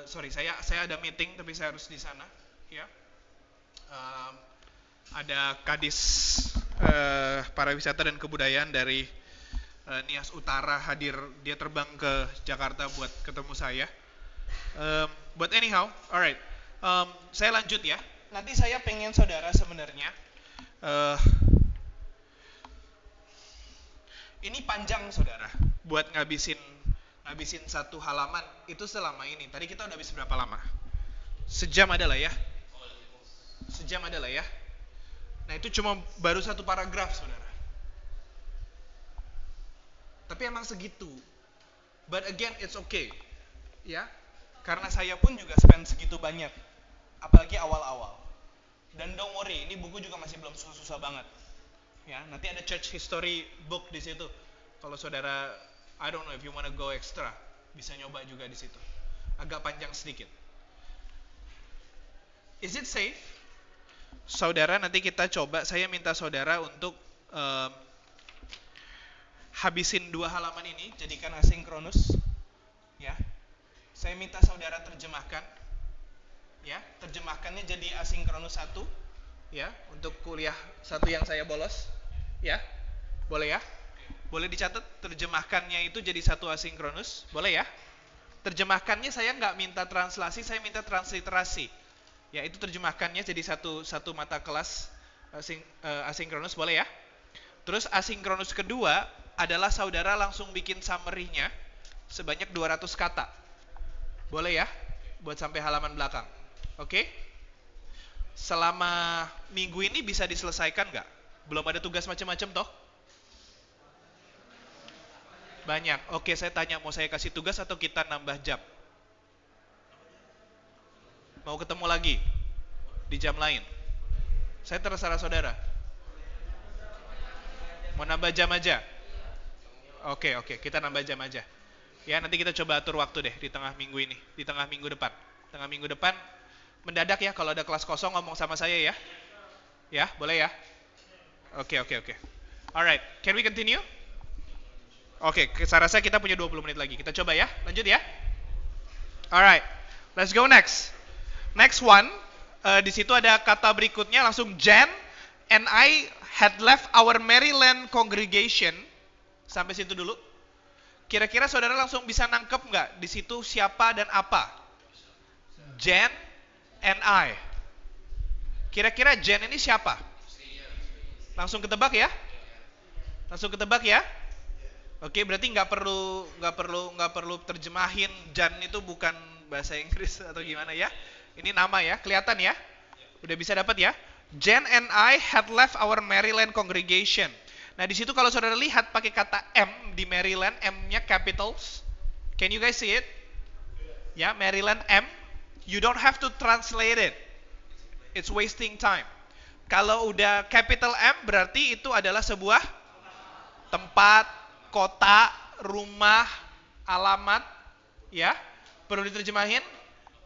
Sorry, saya ada meeting tapi saya harus di sana, ya. Ada kadis pariwisata dan kebudayaan dari Nias Utara hadir, dia terbang ke Jakarta buat ketemu saya. But anyhow, alright, saya lanjut ya. Nanti saya pengen saudara sebenarnya, ini panjang saudara, buat ngabisin satu halaman itu selama ini. Tadi kita udah habis berapa lama? Sejam adalah ya. Nah itu cuma baru satu paragraf saudara. Tapi emang segitu. But again it's okay. Ya. Karena saya pun juga spend segitu banyak. Apalagi awal-awal. Dan don't worry, ini buku juga masih belum susah-susah banget. Ya, nanti ada church history book di situ. Kalau saudara, I don't know if you wanna go extra, bisa nyoba juga di situ. Agak panjang sedikit. Is it safe? Saudara, nanti kita coba, saya minta saudara untuk habisin 2 halaman ini, jadikan asinkronus. Ya. Saya minta saudara terjemahkan. Ya, terjemahkannya jadi asinkronus 1. Ya, untuk kuliah 1 yang saya bolos. Ya. Boleh ya? Boleh dicatat terjemahkannya itu jadi 1 asinkronus. Boleh ya? Terjemahkannya saya nggak minta translasi, saya minta transliterasi. Ya, itu terjemahkannya jadi satu mata kelas asinkronus, boleh ya? Terus asinkronus kedua adalah saudara langsung bikin summary-nya sebanyak 200 kata. Boleh ya? Buat sampai halaman belakang. Oke? Selama minggu ini bisa diselesaikan nggak? Belum ada tugas macam-macam toh? Banyak. Oke, saya tanya, mau saya kasih tugas atau kita nambah jam? Mau ketemu lagi di jam lain? Saya terserah saudara. Mau nambah jam aja? Oke, kita nambah jam aja. Ya, nanti kita coba atur waktu deh di tengah minggu ini, di tengah minggu depan. Tengah minggu depan mendadak ya kalau ada kelas kosong ngomong sama saya ya. Ya, boleh ya? Oke. Alright, can we continue? Oke, saya rasa kita punya 20 menit lagi. Kita coba ya, lanjut ya. Alright, let's go next. Next one, di situ ada kata berikutnya langsung Jan and I had left our Maryland congregation. Sampai situ dulu. Kira-kira saudara langsung bisa nangkep nggak di situ siapa dan apa? Jan and I. Kira-kira Jan ini siapa? Langsung ketebak ya? Langsung ketebak ya? Oke, berarti nggak perlu terjemahin. Jan itu bukan bahasa Inggris atau gimana ya? Ini nama ya, kelihatan ya? Udah bisa dapat ya? Jan and I had left our Maryland congregation. Nah, di situ kalau saudara lihat pakai kata M di Maryland, M-nya capitals. Can you guys see it? Ya, Maryland M. You don't have to translate it. It's wasting time. Kalau udah capital M berarti itu adalah sebuah tempat, kota, rumah, alamat, ya. Perlu diterjemahin?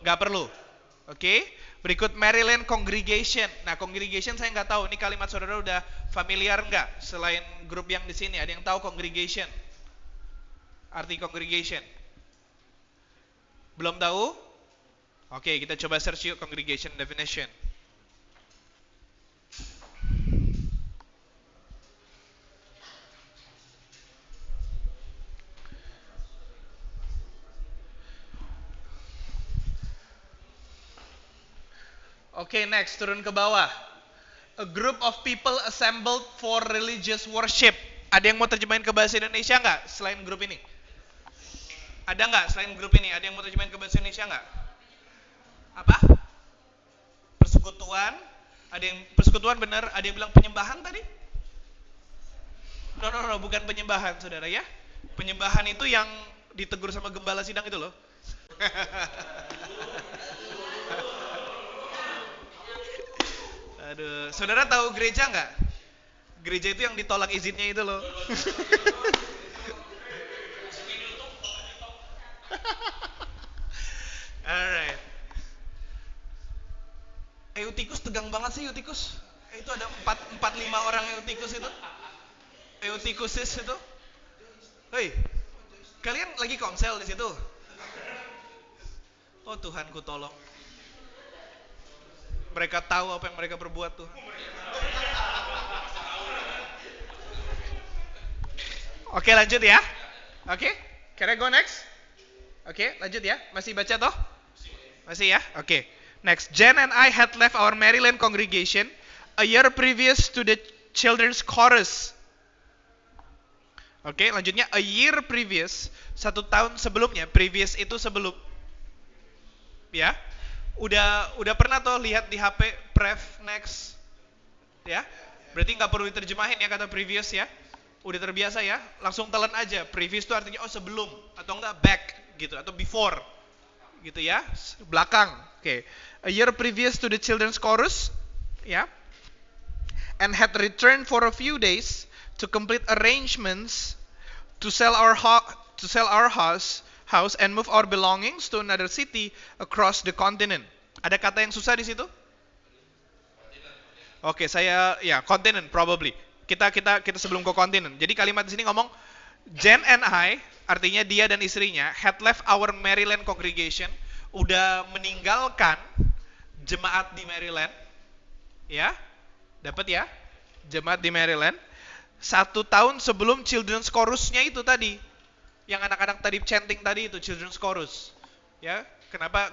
Nggak perlu. Oke. Berikut Maryland congregation. Nah, congregation saya nggak tahu. Ini kalimat saudara udah familiar nggak? Selain grup yang di sini, ada yang tahu congregation? Arti congregation? Belum tahu? Oke, kita coba search yuk congregation definition. Oke, next, turun ke bawah. A group of people assembled for religious worship. Ada yang mau terjemahin ke bahasa Indonesia nggak selain grup ini? Ada nggak selain grup ini? Ada yang mau terjemahin ke bahasa Indonesia nggak? Apa? Persekutuan. Ada yang persekutuan benar? Ada yang bilang penyembahan tadi? No, bukan penyembahan, saudara ya. Penyembahan itu yang ditegur sama gembala sidang itu loh. Aduh, saudara tahu gereja nggak? Gereja itu yang ditolak izinnya itu loh. Alright. Eutikus tegang banget sih Eutikus. Itu ada 4-5 orang Eutikus itu. Eutikusis itu. Hei, kalian lagi konsel di situ? Oh Tuhanku tolong. Mereka tahu apa yang mereka perbuat tuh. Oke, lanjut ya. Oke, can I go next? Oke, lanjut ya. Masih baca toh? Masih ya? Oke. Next, Jan and I had left our Maryland congregation a year previous to the children's chorus. Oke, lanjutnya a year previous, 1 tahun sebelumnya. Previous itu sebelum. Ya. Udah pernah tuh lihat di HP pref next ya, berarti nggak perlu diterjemahin ya kata previous ya, udah terbiasa ya, langsung telan aja. Previous itu artinya sebelum atau enggak back gitu atau before gitu ya, belakang. Oke. A year previous to the children's chorus ya, and had returned for a few days to complete arrangements to sell our house and move our belongings to another city across the continent. Ada kata yang susah di situ? Oke, saya ya continent probably. Kita sebelum ke continent. Jadi kalimat di sini ngomong Jan and I, artinya dia dan istrinya, had left our Maryland congregation, udah meninggalkan jemaat di Maryland. Ya. Dapat ya? Jemaat di Maryland 1 tahun sebelum children's chorus-nya itu tadi. Yang anak-anak tadi chanting tadi itu children's chorus. Ya,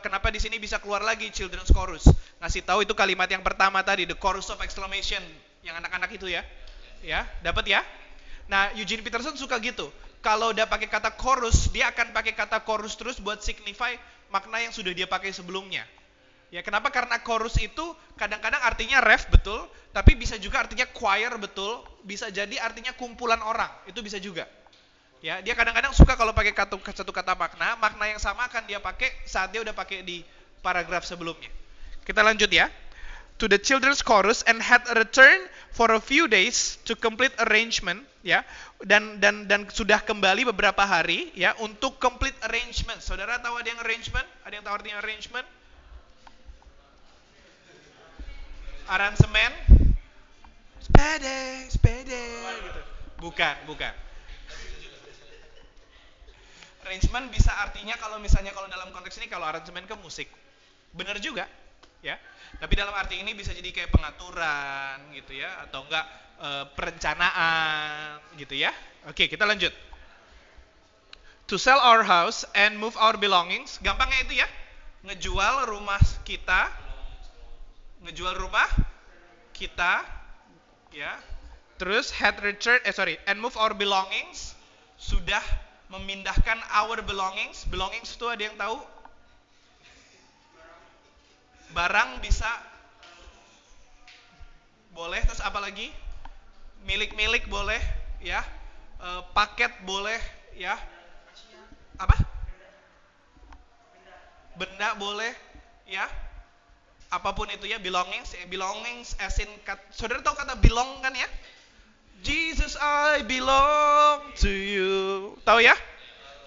kenapa di sini bisa keluar lagi children's chorus? Ngasih tahu itu kalimat yang pertama tadi, the chorus of exclamation, yang anak-anak itu ya. Ya, dapat ya? Nah, Eugene Peterson suka gitu. Kalau udah pakai kata chorus, dia akan pakai kata chorus terus buat signify makna yang sudah dia pakai sebelumnya. Ya, kenapa? Karena chorus itu kadang-kadang artinya ref betul, tapi bisa juga artinya choir betul, bisa jadi artinya kumpulan orang, itu bisa juga. Ya, dia kadang-kadang suka kalau pakai satu kata makna yang sama akan dia pakai saat dia udah pakai di paragraf sebelumnya. Kita lanjut ya. To the children's chorus and had returned for a few days to complete arrangement, ya, dan sudah kembali beberapa hari, ya, untuk complete arrangement. Saudara tahu ada yang arrangement? Ada yang tahu artinya arrangement? Aransemen? Sepede, gitu. Bukan. Arrangement bisa artinya kalau dalam konteks ini kalau aransemen ke musik. Benar juga, ya. Tapi dalam arti ini bisa jadi kayak pengaturan gitu ya, atau enggak perencanaan gitu ya. Oke, kita lanjut. To sell our house and move our belongings. Gampangnya itu ya. Ngejual rumah kita, ya. Terus and move our belongings, sudah memindahkan our belongings. Belongings itu ada yang tahu? Barang bisa, boleh, terus apa lagi? Milik boleh, ya. Paket boleh, ya. Apa? Benda boleh, ya. Apapun itu ya, belongings as in, saudara tahu kata belong kan ya? Jesus, I belong to you. Tahu ya?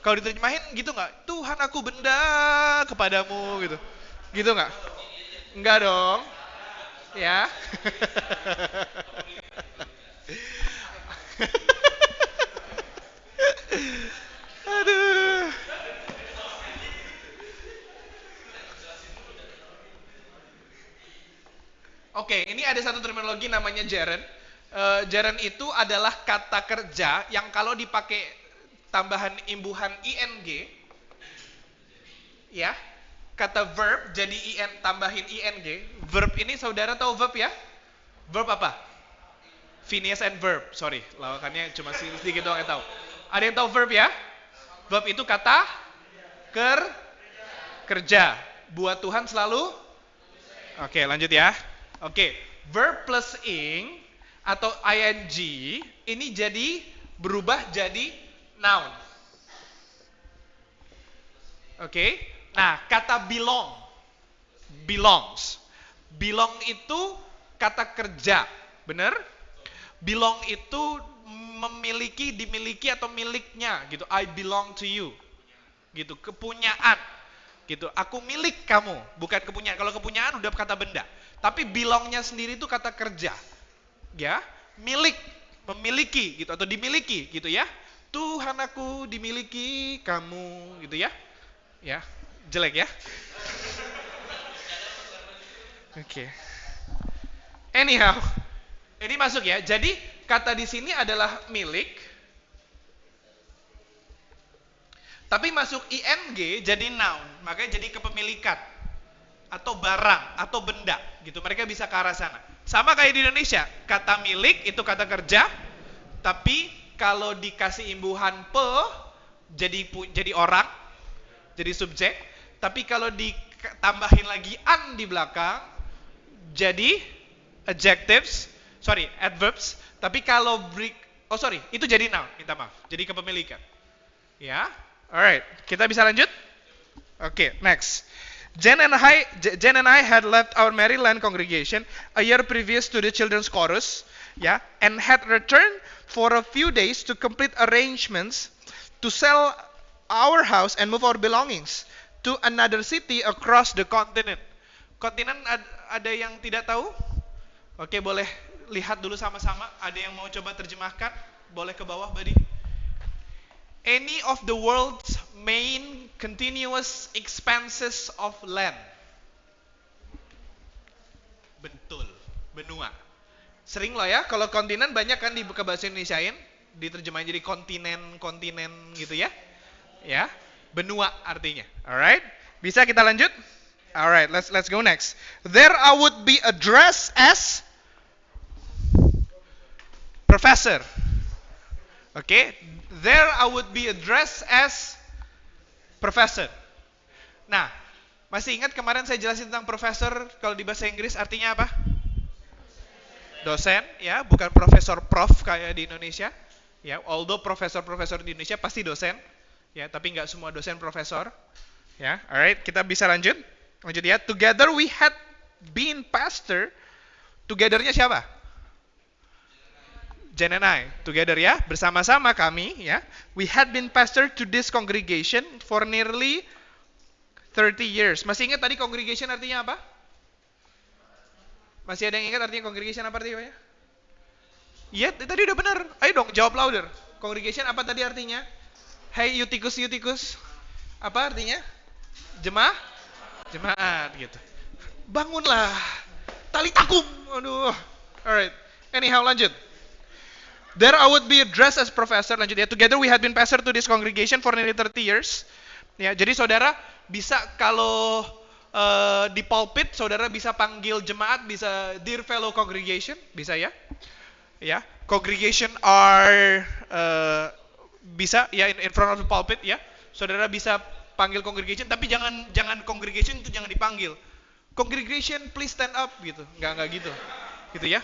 Kalau diterjemahin gitu nggak? Tuhan, aku benda kepadamu gitu. Gitu nggak? Enggak dong. Ya. Aduh. Oke, ini ada satu terminologi namanya gerund. Gerund itu adalah kata kerja yang kalau dipakai tambahan imbuhan ing, ya, kata verb jadi tambahin ing. Verb ini saudara tahu verb ya? Verb apa? Phineas and verb. Sorry, lawakannya cuma sedikit doang yang tahu. Ada yang tahu verb ya? Verb itu kata kerja. Buat Tuhan selalu. Oke, lanjut ya. Oke, verb plus ing atau ing ini berubah jadi noun. Oke. Nah, kata belongs. Belong itu kata kerja, benar? Belong itu memiliki, dimiliki atau miliknya, gitu. I belong to you, gitu. Kepunyaan, gitu. Aku milik kamu, bukan kepunyaan. Kalau kepunyaan udah kata benda. Tapi belongnya sendiri itu kata kerja, ya. Milik, memiliki, gitu, atau dimiliki, gitu ya. Tuhan, aku dimiliki kamu, gitu ya. Ya. Jelek ya? Oke. Anyhow, ini masuk ya. Jadi kata di sini adalah milik, tapi masuk ing jadi noun, makanya jadi kepemilikan atau barang atau benda, gitu. Mereka bisa ke arah sana. Sama kayak di Indonesia, kata milik itu kata kerja, tapi kalau dikasih imbuhan jadi orang, jadi subjek. Tapi kalau ditambahin lagi an di belakang, jadi adverbs. Tapi kalau itu jadi noun, minta maaf. Jadi kepemilikan. Ya, alright. Kita bisa lanjut? Oke, next. Jen and I had left our Maryland congregation a year previous to the children's chorus, ya, and had returned for a few days to complete arrangements to sell our house and move our belongings to another city across the continent. Kontinen ada yang tidak tahu? Oke, boleh lihat dulu sama-sama. Ada yang mau coba terjemahkan? Boleh ke bawah, buddy. Any of the world's main continuous expanses of land. Betul, benua. Sering loh ya, kalau kontinen banyak kan di buka bahasa Indonesiain, diterjemahin jadi kontinen gitu ya. Ya. Benua artinya. Alright? Bisa kita lanjut? Alright, let's go next. There I would be addressed as professor. Okay? There I would be addressed as professor. Nah, masih ingat kemarin saya jelasin tentang profesor kalau di bahasa Inggris artinya apa? Dosen, ya, bukan profesor prof kayak di Indonesia. Ya, although profesor di Indonesia pasti dosen. Ya, tapi nggak semua dosen profesor. Ya, alright, kita bisa lanjut ya. Together we had been pastor. Together-nya siapa? Jen and I together ya, bersama-sama kami ya. We had been pastor to this congregation for nearly 30 years. Masih ingat tadi congregation artinya apa? Masih ada yang ingat artinya congregation apa artinya? Iya, tadi udah benar. Ayo dong, jawab louder. Congregation apa tadi artinya? Hey, you tikus. Apa artinya? Jemaat gitu. Bangunlah. Tali takum. Aduh. Alright. Anyhow, lanjut. There I would be addressed as professor. Lanjut ya. Together we had been pastor to this congregation for nearly 30 years. Ya, jadi saudara bisa kalau di pulpit saudara bisa panggil jemaat, bisa dear fellow congregation, bisa ya. Ya, congregation are bisa ya in front of the pulpit ya. Saudara bisa panggil congregation, tapi jangan congregation itu jangan dipanggil. Congregation please stand up gitu. Enggak gitu. Gitu ya.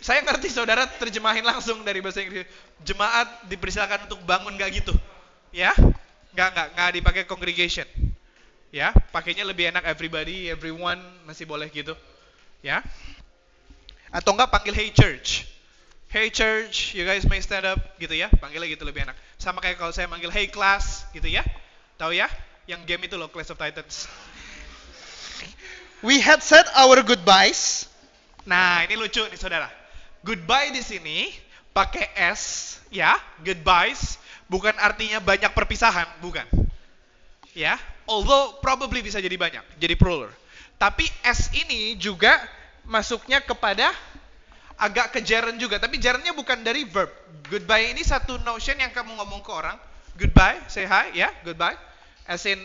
Saya ngerti saudara terjemahin langsung dari bahasa Inggris. Jemaat dipersilakan untuk bangun enggak gitu. Ya? Enggak dipakai congregation. Ya, pakainya lebih enak everybody, everyone masih boleh gitu. Ya. Atau enggak panggil hey church. Hey church, you guys may stand up gitu ya. Panggilnya gitu lebih enak. Sama kayak kalau saya manggil hey class gitu ya. Tahu ya? Yang game itu loh, Clash of Titans. We had said our goodbyes. Nah, ini lucu nih saudara. Goodbye di sini pakai S ya, goodbyes bukan artinya banyak perpisahan, bukan. Ya, although probably bisa jadi banyak, jadi plural. Tapi S ini juga masuknya kepada agak ke gerund juga, tapi gerundnya bukan dari verb. Goodbye ini satu notion yang kamu ngomong ke orang. Goodbye, say hi, ya, goodbye. As in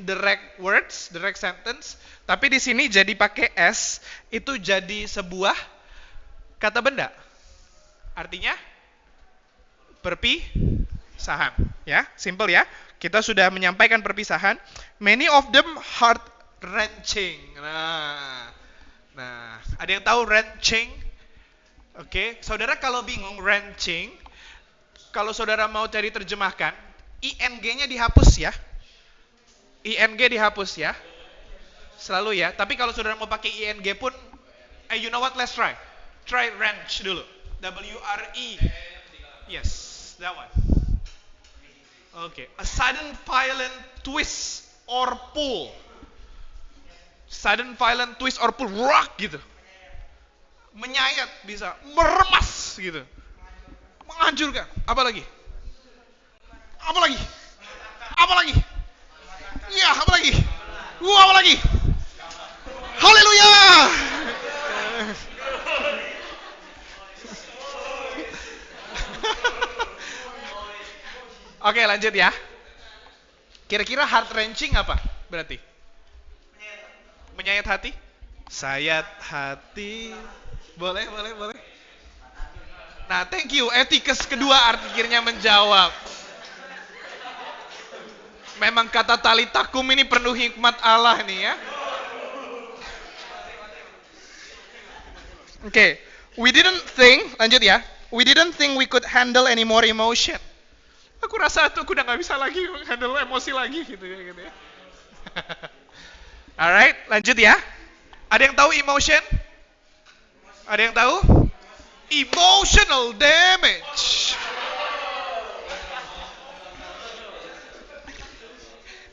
direct words, direct sentence. Tapi di sini jadi pakai S, itu jadi sebuah kata benda. Artinya perpisahan, ya, simple ya. Kita sudah menyampaikan perpisahan. Many of them heart wrenching. Nah, ada yang tahu wrenching? Oke, saudara kalau bingung wrenching, kalau saudara mau cari terjemahkan, ing-nya dihapus ya. Ing dihapus ya. Selalu ya. Tapi kalau saudara mau pakai ing pun, you know what? Let's try. Try wrench dulu. W-R-E. Yes, that one. Okay. A sudden violent twist or pull. Sudden violent twist or pull. Rock gitu. Menyayat bisa. Meremas gitu. Menghancurkan. Apa lagi? Apa lagi? Apa lagi? Ya, apa lagi? Apa lagi? Haleluya! Oke, lanjut ya. Kira-kira heart wrenching apa berarti? Menyayat hati? Sayat hati. Boleh. Nah, thank you. Etikas kedua akhirnya menjawab. Memang kata tali takum ini penuh hikmat Allah nih ya. Oke, we didn't think, lanjut ya. We didn't think we could handle any more emotion. Aku rasa tuh aku udah gak bisa lagi handle emosi lagi gitu ya. Alright, lanjut ya. Ada yang tahu emotion? Ada yang tahu? Emotional damage.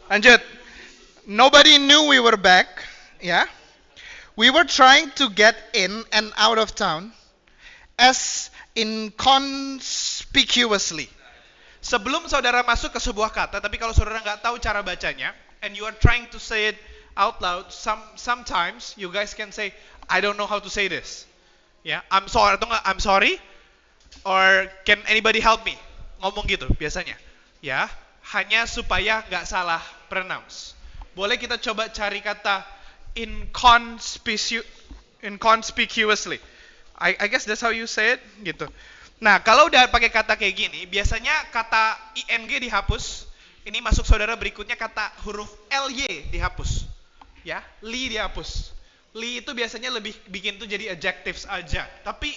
Lanjut. Nobody knew we were back, ya. We were trying to get in and out of town as inconspicuously. Sebelum saudara masuk ke sebuah kata, tapi kalau saudara nggak tahu cara bacanya, and you are trying to say it out loud, sometimes you guys can say, I don't know how to say this. Ya, I'm sorry atau nggak, I'm sorry, or can anybody help me? Ngomong gitu biasanya. Ya, hanya supaya nggak salah pronounce. Boleh kita coba cari kata inconspicuously. I guess that's how you say it, gitu. Nah, kalau udah pakai kata kayak gini, biasanya kata ing dihapus. Ini masuk saudara berikutnya kata huruf ly dihapus. Ya, li dihapus. Li itu biasanya lebih bikin tuh jadi adjectives aja. Tapi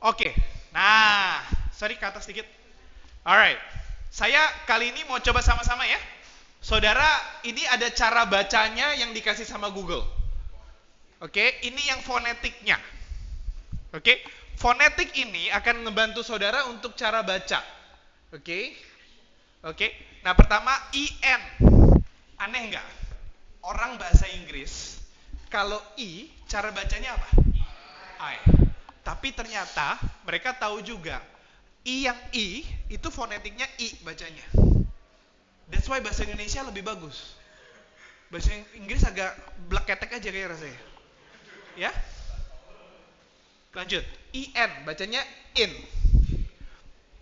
Oke. Nah, sorry kata sedikit. Alright. Saya kali ini mau coba sama-sama ya. Saudara, ini ada cara bacanya yang dikasih sama Google. Oke, ini yang fonetiknya. Oke, fonetik ini akan ngebantu saudara untuk cara baca. Oke? Nah, pertama IN. Aneh nggak? Orang bahasa Inggris, kalau I, cara bacanya apa? I. Tapi ternyata mereka tahu juga, I yang I, itu fonetiknya I bacanya. That's why bahasa Indonesia lebih bagus. Bahasa Inggris agak bleketek aja kayak rasanya. Ya? Lanjut. IN, bacanya in.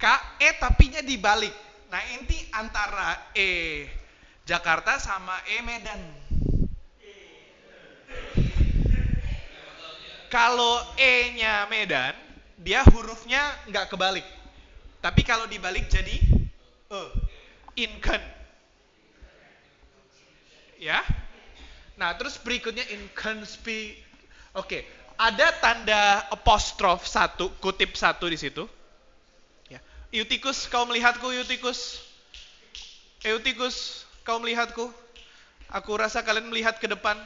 KE tapinya dibalik. Nah, ini antara E Jakarta sama E Medan. Kalau E-nya Medan, dia hurufnya nggak kebalik. Tapi kalau dibalik jadi E. Inken. Ya. Nah, terus berikutnya inconspicuous. Oke, ada tanda apostrof 1, kutip 1 di situ. Ya. Eutikus, kau melihatku, Eutikus. Eutikus, kau melihatku. Aku rasa kalian melihat ke depan.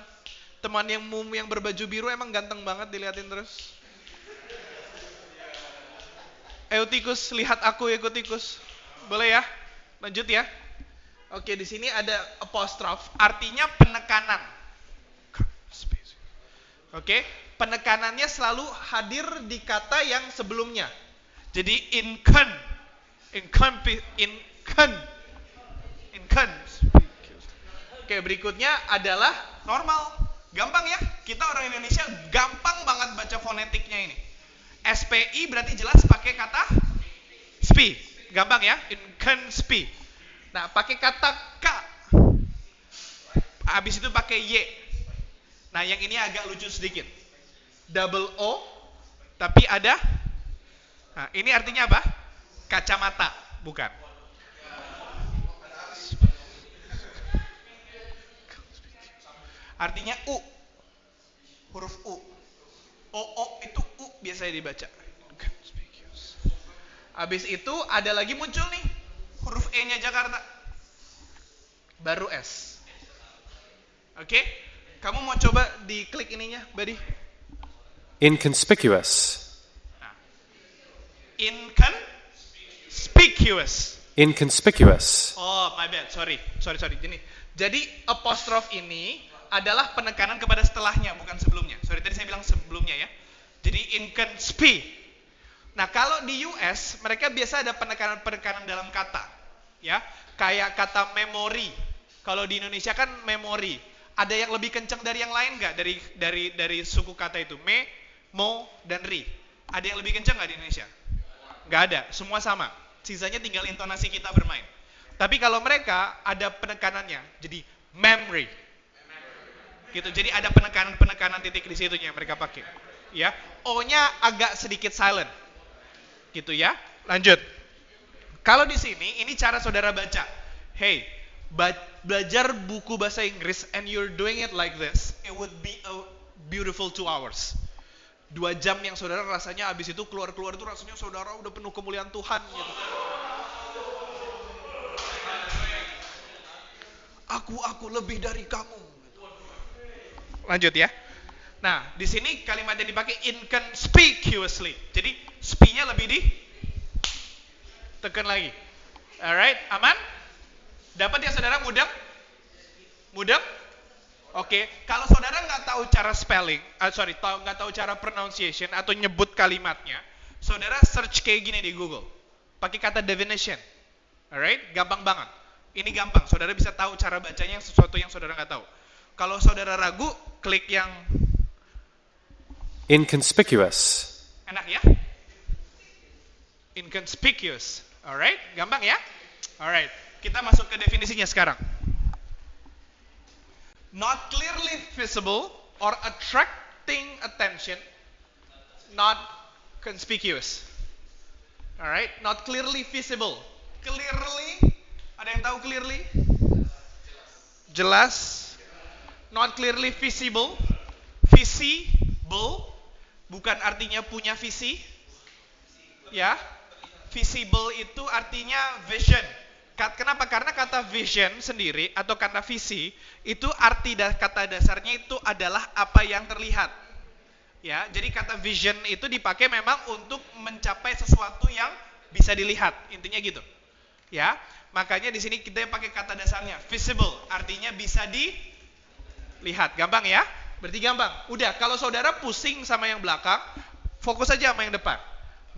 Teman yang berbaju biru emang ganteng banget, dilihatin terus. Eutikus, lihat aku, Eutikus. Boleh ya? Lanjut ya. Oke, di sini ada apostrof, artinya penekanan. Oke, penekanannya selalu hadir di kata yang sebelumnya. Jadi inken. Oke, berikutnya adalah normal. Gampang ya, kita orang Indonesia gampang banget baca fonetiknya ini. SPI berarti jelas pakai kata SPI. Gampang ya, SPI. Nah, pakai kata K. Habis itu pakai Y. Nah, yang ini agak lucu sedikit. Double O, tapi ada. Nah, ini artinya apa? Kacamata, bukan. Artinya U. Huruf U. O itu U biasanya dibaca. Habis itu ada lagi muncul nih huruf E-nya Jakarta. Baru S. Oke? Kamu mau coba diklik ininya, buddy? Inconspicuous. Nah. Inconspicuous. Inconspicuous. Oh, my bad. Sorry. Jadi apostrof ini adalah penekanan kepada setelahnya, bukan sebelumnya. Sorry, tadi saya bilang sebelumnya ya. Jadi inconspi. Nah, kalau di US, mereka biasa ada penekanan-penekanan dalam kata. Ya, kayak kata memory. Kalau di Indonesia kan memori. Ada yang lebih kencang dari yang lain nggak dari suku kata itu? Me, mo, dan ri. Ada yang lebih kencang nggak di Indonesia? Nggak ada, semua sama. Sisanya tinggal intonasi kita bermain. Tapi kalau mereka ada penekanannya, jadi memory. Gitu. Jadi ada penekanan titik di situnya yang mereka pakai. Ya, O-nya agak sedikit silent. Gitu ya. Lanjut. Kalau di sini ini cara saudara baca. Hey, belajar buku bahasa Inggris and you're doing it like this, it would be a beautiful 2 hours. 2 jam yang saudara rasanya habis itu keluar itu rasanya saudara udah penuh kemuliaan Tuhan gitu. Aku lebih dari kamu. Lanjut ya. Nah, di sini kalimat yang dipakai inconspicuously. Jadi spi-nya lebih di tekan lagi. Alright, aman? Dapat ya saudara mudeng? Mudeng? Oke, kalau saudara nggak tahu cara spelling, nggak tahu cara pronunciation atau nyebut kalimatnya, saudara search kayak gini di Google. Pakai kata definition. Alright, gampang banget. Ini gampang, saudara bisa tahu cara bacanya sesuatu yang saudara nggak tahu. Kalau saudara ragu, klik yang inconspicuous. Enak ya? Inconspicuous. Alright, gampang ya? Alright, kita masuk ke definisinya sekarang. Not clearly visible or attracting attention. Not conspicuous. Alright, not clearly visible. Clearly, ada yang tahu clearly? Jelas. Not clearly visible. Visible bukan artinya punya visi. Ya. Visible itu artinya vision. Kenapa? Karena kata vision sendiri atau kata visi itu arti kata dasarnya itu adalah apa yang terlihat. Ya, jadi kata vision itu dipakai memang untuk mencapai sesuatu yang bisa dilihat. Intinya gitu. Ya, makanya di sini kita pakai kata dasarnya visible, artinya bisa dilihat. Gampang ya? Berarti gampang. Udah, kalau saudara pusing sama yang belakang, fokus aja sama yang depan.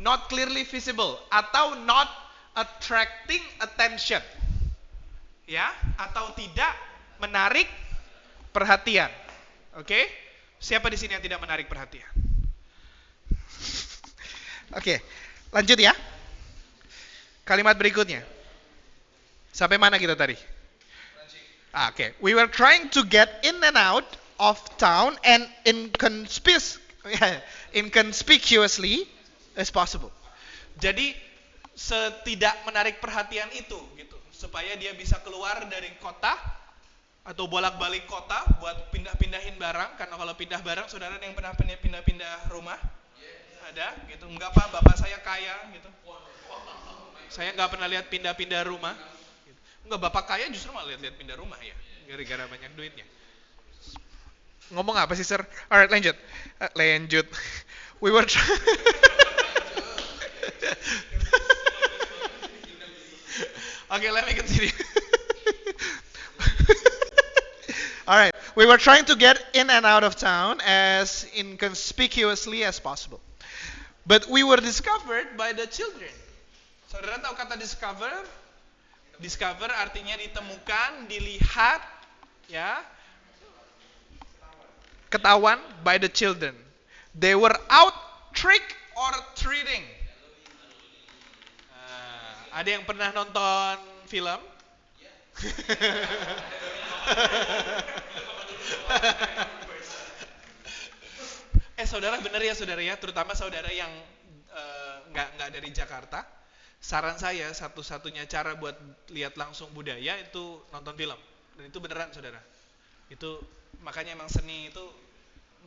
Not clearly visible atau not attracting attention. Ya, atau tidak menarik perhatian. Oke? Siapa di sini yang tidak menarik perhatian? Oke, lanjut ya. Kalimat berikutnya. Sampai mana kita tadi? Oke. We were trying to get in and out of town and inconspicuously as possible. Jadi setidak menarik perhatian itu gitu, supaya dia bisa keluar dari kota atau bolak-balik kota buat pindah-pindahin barang. Karena kalau pindah barang, saudara yang pernah pindah-pindah rumah? Ada gitu. Enggak Pak, bapak saya kaya gitu. Saya nggak pernah lihat pindah-pindah rumah. Enggak, bapak kaya justru malah lihat-lihat pindah rumah ya, gara-gara banyak duitnya. Ngomong apa sih, sir? Alright, lanjut. Lanjut. We were Okay, let me continue. Alright, we were trying to get in and out of town as inconspicuously as possible. But we were discovered by the children. Saudara tahu kata discover? Discover artinya ditemukan, dilihat, ya. Ketahuan by the children. They were out trick or treating. Ada yang pernah nonton film? Saudara bener ya saudara ya, terutama saudara yang nggak dari Jakarta. Saran saya satu-satunya cara buat lihat langsung budaya itu nonton film. Dan itu beneran saudara. Itu makanya emang seni itu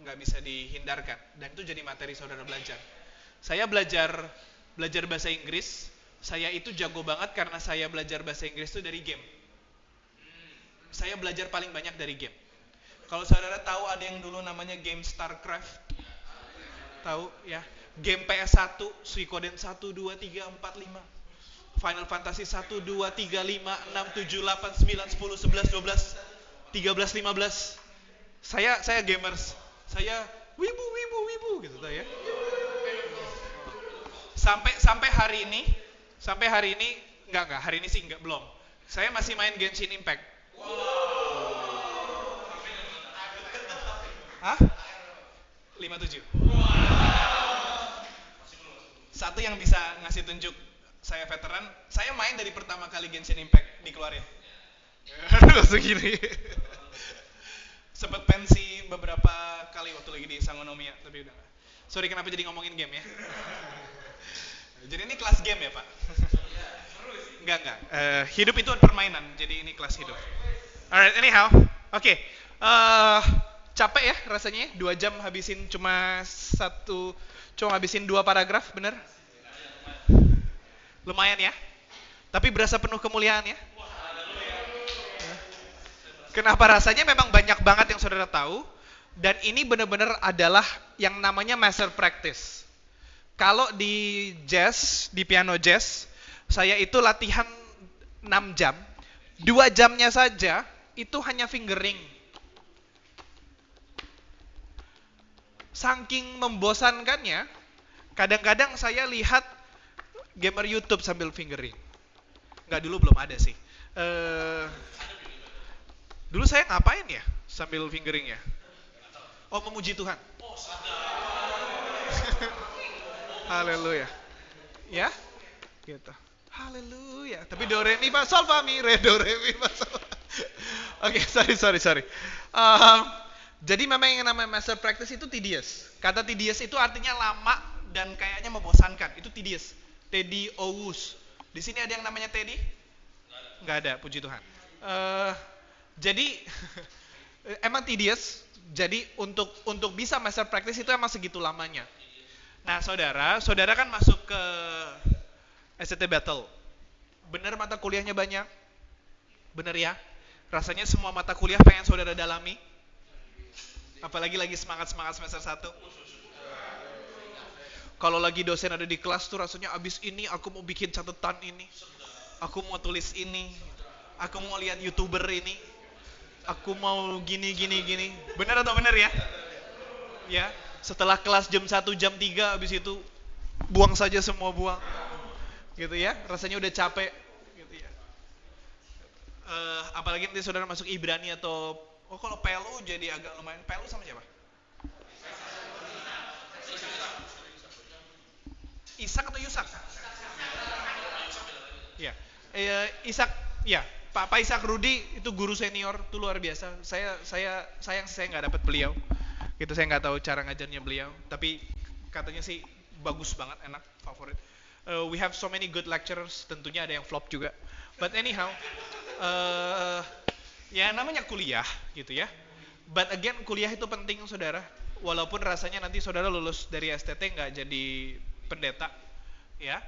nggak bisa dihindarkan. Dan itu jadi materi saudara belajar. Saya belajar bahasa Inggris. Saya itu jago banget karena saya belajar bahasa Inggris itu dari game. Saya belajar paling banyak dari game. Kalau saudara tahu ada yang dulu namanya game StarCraft. Tahu ya? Game PS1, Suikoden 1, 2, 3, 4, 5. Final Fantasy 1, 2, 3, 5, 6, 7, 8, 9, 10, 11, 12, 13, 15. Saya gamers. Saya wibu gitu tuh ya. Sampai hari ini enggak, hari ini sih enggak, belum. Saya masih main Genshin Impact. Hah? 57. Satu yang bisa ngasih tunjuk saya veteran, saya main dari pertama kali Genshin Impact dikeluarin. Segini. Sempet pensi beberapa kali waktu lagi di Sangonomiya, tapi udah. Sorry kenapa jadi ngomongin game ya. Jadi ini kelas game ya Pak? Enggak. Hidup itu permainan, jadi ini kelas hidup. Alright, anyhow. Oke. Capek ya rasanya 2 jam habisin cuma habisin 2 paragraf, bener? Lumayan ya. Tapi berasa penuh kemuliaan ya. Kenapa rasanya memang banyak banget yang saudara tahu. Dan ini benar-benar adalah yang namanya master practice. Kalau di jazz, di piano jazz, saya itu latihan 6 jam. 2 jamnya saja itu hanya fingering. Saking membosankannya, kadang-kadang saya lihat gamer YouTube sambil fingering. Nggak, dulu belum ada sih. Dulu saya ngapain ya sambil fingering ya? Oh, memuji Tuhan. Haleluya. Ya? Gitu. Haleluya. Tapi do re mi fa sol fa mi re do re mi fa sol. Oke, sorry. Jadi memang yang namanya master practice itu tedious. Kata tedious itu artinya lama dan kayaknya membosankan. Itu tedious. Tedious. Di sini ada yang namanya Teddy? Nggak ada, puji Tuhan. Jadi emang tedious. Jadi untuk bisa master practice itu emang segitu lamanya. Nah, saudara kan masuk ke SCT Battle. Bener mata kuliahnya banyak? Bener ya? Rasanya semua mata kuliah pengen saudara dalami? Apalagi lagi semangat semester 1. Kalau lagi dosen ada di kelas tuh rasanya abis ini aku mau bikin catatan ini, aku mau tulis ini, aku mau lihat YouTuber ini, aku mau gini gini gini. Bener atau bener ya? Ya. Setelah kelas jam 1 jam 3 abis itu buang saja semua buang. Gitu ya. Rasanya udah capek gitu ya. Apalagi nanti saudara masuk Ibrani atau kalau Pelu jadi agak lumayan. Pelu sama siapa? Ishak atau Yusak? Ya, Ishak, ya, Pak Ishak Rudi itu guru senior, itu luar biasa. Saya sayang saya nggak dapat beliau. Gitu saya nggak tahu cara ngajarnya beliau. Tapi katanya sih bagus banget, enak, favorit. We have so many good lecturers, tentunya ada yang flop juga. But anyhow, ya namanya kuliah, gitu ya. But again, kuliah itu penting, saudara. Walaupun rasanya nanti saudara lulus dari STT nggak jadi pendeta, ya.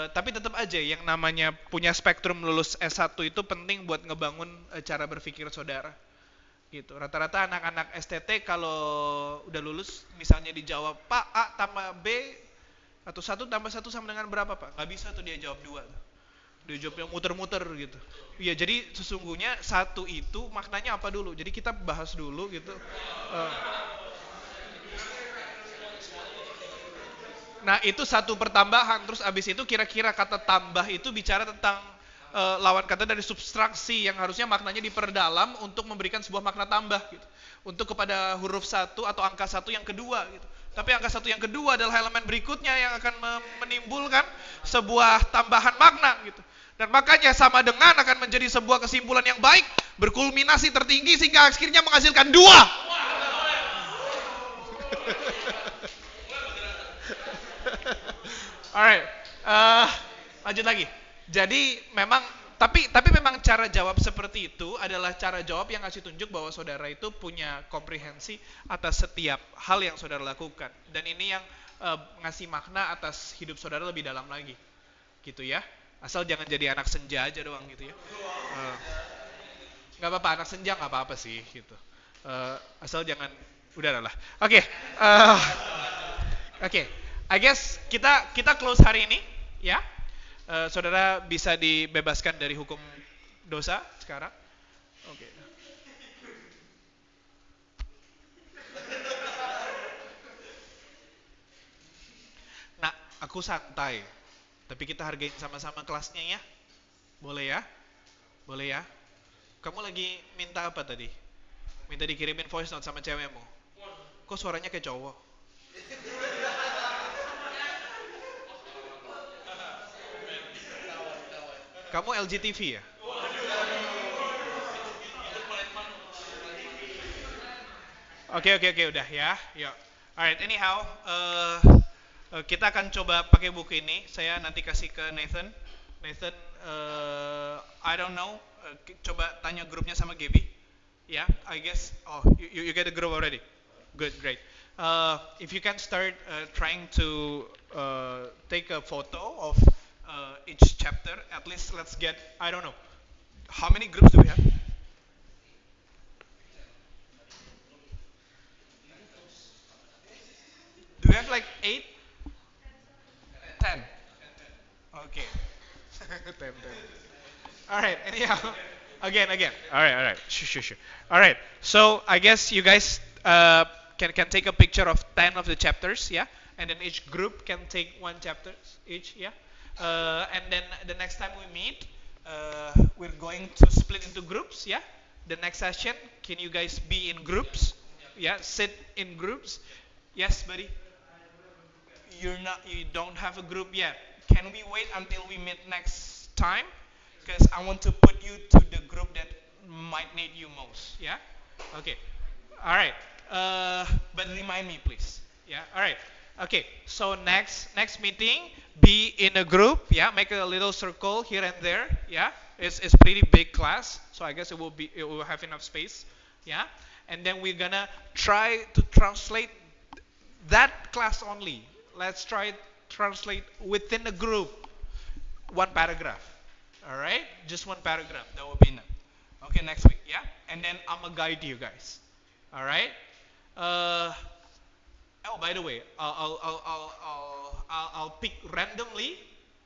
Tapi tetap aja yang namanya punya spektrum lulus S1 itu penting buat ngebangun cara berpikir saudara. Gitu. Rata-rata anak-anak STT kalau udah lulus, misalnya dijawab, Pak, A tambah B, atau 1 tambah 1 sama dengan berapa, Pak? Nggak bisa tuh dia jawab 2. Dia jawab yang muter-muter gitu. Iya, jadi sesungguhnya 1 itu maknanya apa dulu? Jadi kita bahas dulu gitu. Nah itu 1 pertambahan, terus abis itu kira-kira kata tambah itu bicara tentang lawan kata dari subtraksi yang harusnya maknanya diperdalam untuk memberikan sebuah makna tambah gitu. Untuk kepada huruf 1 atau angka 1 yang kedua gitu. Tapi angka 1 yang kedua adalah elemen berikutnya yang akan menimbulkan sebuah tambahan makna gitu. Dan makanya sama dengan akan menjadi sebuah kesimpulan yang baik, berkulminasi tertinggi sehingga akhirnya menghasilkan 2. Alright, lanjut lagi. Jadi memang, tapi memang cara jawab seperti itu adalah cara jawab yang ngasih tunjuk bahwa saudara itu punya komprehensi atas setiap hal yang saudara lakukan. Dan ini yang ngasih makna atas hidup saudara lebih dalam lagi, gitu ya. Asal jangan jadi anak senja aja doang gitu ya. Nggak apa-apa, anak senja nggak apa-apa sih gitu. Asal jangan, udahlah. Oke. I guess kita close hari ini, ya. Saudara bisa dibebaskan dari hukum dosa sekarang. Oke. Nah, aku santai. Tapi kita hargain sama-sama kelasnya ya. Boleh ya? Boleh ya? Kamu lagi minta apa tadi? Minta dikirimin voice note sama cewekmu? Kok suaranya kayak cowok? Kamu LGTV ya? Oke, udah ya. Yuk. Alright, anyhow, kita akan coba pakai buku ini. Saya nanti kasih ke Nathan. Nathan, I don't know. Coba tanya grupnya sama Gaby. Yeah, I guess. Oh, you get the group already. Good, great. If you can start trying to take a photo of each chapter, at least let's get, I don't know, how many groups do we have? Do we have like 8? 10. Okay. 10. Alright, anyhow, again. Alright. Sure. Alright, so I guess you guys can take a picture of 10 of the chapters, yeah? And then each group can take 1 chapter each, yeah? And then the next time we meet, we're going to split into groups, yeah? The next session, can you guys be in groups? Yeah, sit in groups. Yes, buddy? You don't have a group yet. Can we wait until we meet next time? Because I want to put you to the group that might need you most, yeah? Okay, all right. But remind me, please. Yeah, all right. Okay, so next meeting, be in a group, yeah, make a little circle here and there, yeah. It's pretty big class, so I guess it will have enough space, yeah. And then we're gonna try to translate that class only. Let's try translate within a group 1 paragraph. All right, just 1 paragraph. That will be enough. Okay, next week, yeah. And then I'm gonna guide you guys. All right. Oh, by the way, I'll I'll pick randomly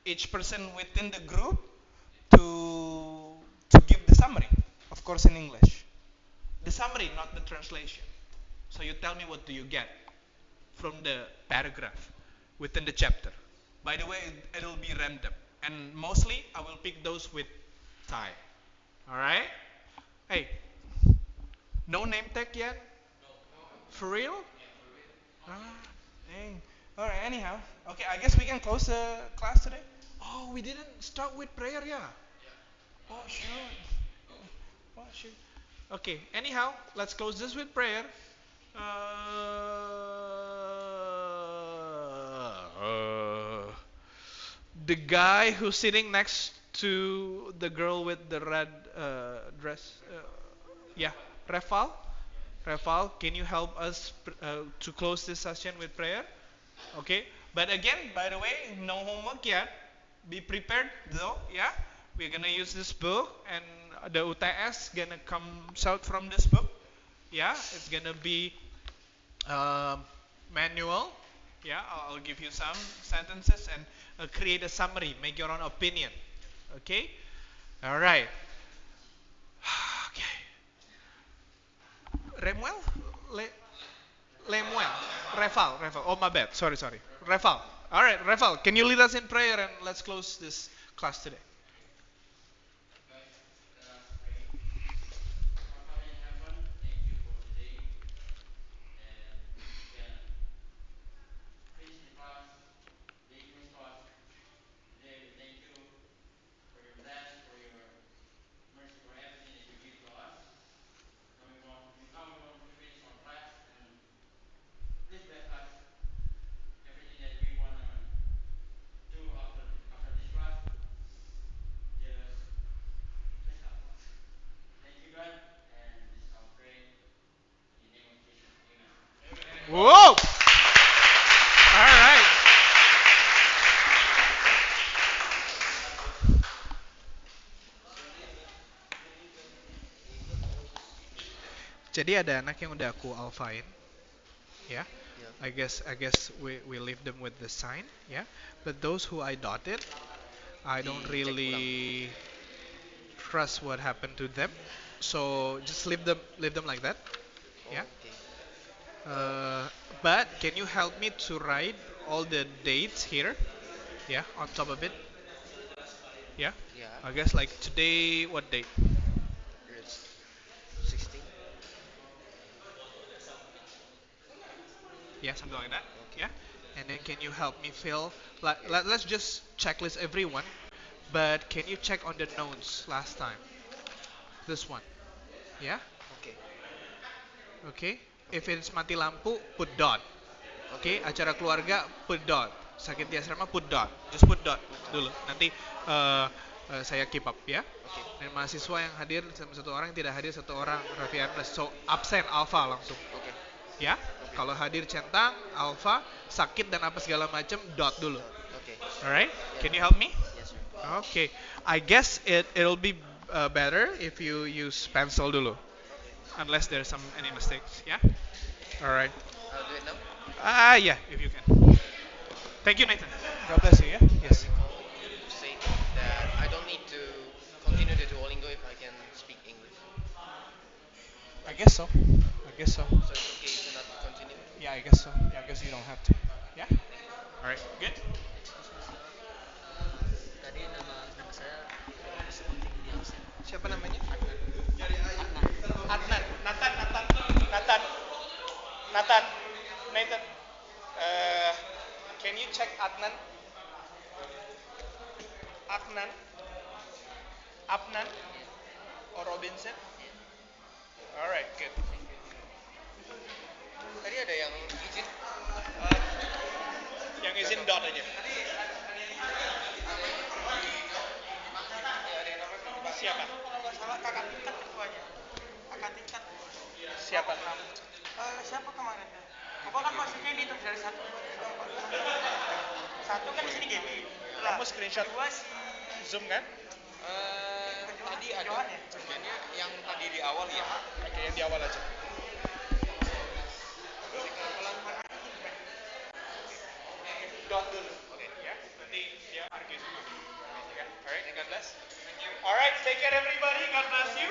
each person within the group to give the summary, of course in English. The summary, not the translation. So you tell me what do you get from the paragraph within the chapter. By the way, it'll be random, and mostly I will pick those with Thai. All right? Hey, no name tag yet? For real? Ah, dang. All right. Anyhow, okay. I guess we can close the class today. Oh, we didn't start with prayer, yeah. Oh shoot. Oh shoot. Okay. Anyhow, let's close this with prayer. The guy who's sitting next to the girl with the red dress, yeah, Refal. Refal, can you help us to close this session with prayer? Okay. But again, by the way, no homework yet. Be prepared though, yeah. We're gonna use this book, and the UTS gonna come out from this book. Yeah, it's gonna be manual. Yeah, I'll give you some sentences and create a summary. Make your own opinion. Okay. All right. Okay. Remuel, Lemuel, Refal. Oh my bad. Sorry. Refal. All right, Refal. Can you lead us in prayer and let's close this class today? Whoa! All right. Jadi ada anak yang udah aku alphain, ya. I guess we leave them with the sign, yeah. But those who I dotted, I don't really trust what happened to them. So just leave them like that, yeah. But can you help me to write all the dates here, yeah, on top of it, yeah. I guess like today, what date? 16. Yeah, something like that. Yeah. And then can you help me fill? Let's just checklist everyone. But can you check on the notes last time? This one. Yeah. Okay. Okay. If it's mati lampu, put dot. Okay. Acara keluarga, put dot. Sakit di asrama, put dot. Just put dot dulu. Nanti saya keep up ya. Okay. Dan mahasiswa yang hadir satu orang, yang tidak hadir satu orang, Raffi Ernest. So absen alpha langsung. Okay. Ya. Kalau hadir centang, alpha, sakit dan apa segala macam, dot dulu. Okay. Alright? Can you help me? Yes, sir. Okay. I guess it'll be better if you use pencil dulu. Unless there's any mistakes. Yeah? Alright. I'll do it now. Yeah, if you can. Thank you, Nathan. God bless you, yeah? Yes. To say that I don't need to continue the Duolingo if I can speak English. I guess so. So it's okay to not continue. Yeah, I guess so. Yeah, I guess you don't have to. Yeah? Alright, good? Tadi nama saya seperti di absen. Siapa namanya? Adnan. Nathan. Nathan. Can you check Adnan? Adnan? Or Robinson? Alright, good. Tadi ada yang izin. Yang izin dot aja. Siapa? Kalau nggak salah kakak tingkat ketuanya. Kakak tingkat. Siapa? Siapa kemarin? Bapak kan masuknya dihitung dari 1, 2, 3, 4, 5. 1 kan di sini GB. Kamu screenshot 2 si Zoom kan? Tadi ada. Johan ya? Sebenarnya yang tadi di awal ya. Oke, yang di awal aja. dot dulu. Oke, ya. Nanti dia argue sama aku. Ya. Alright, God bless. Thank you. Alright, take care everybody. God bless you.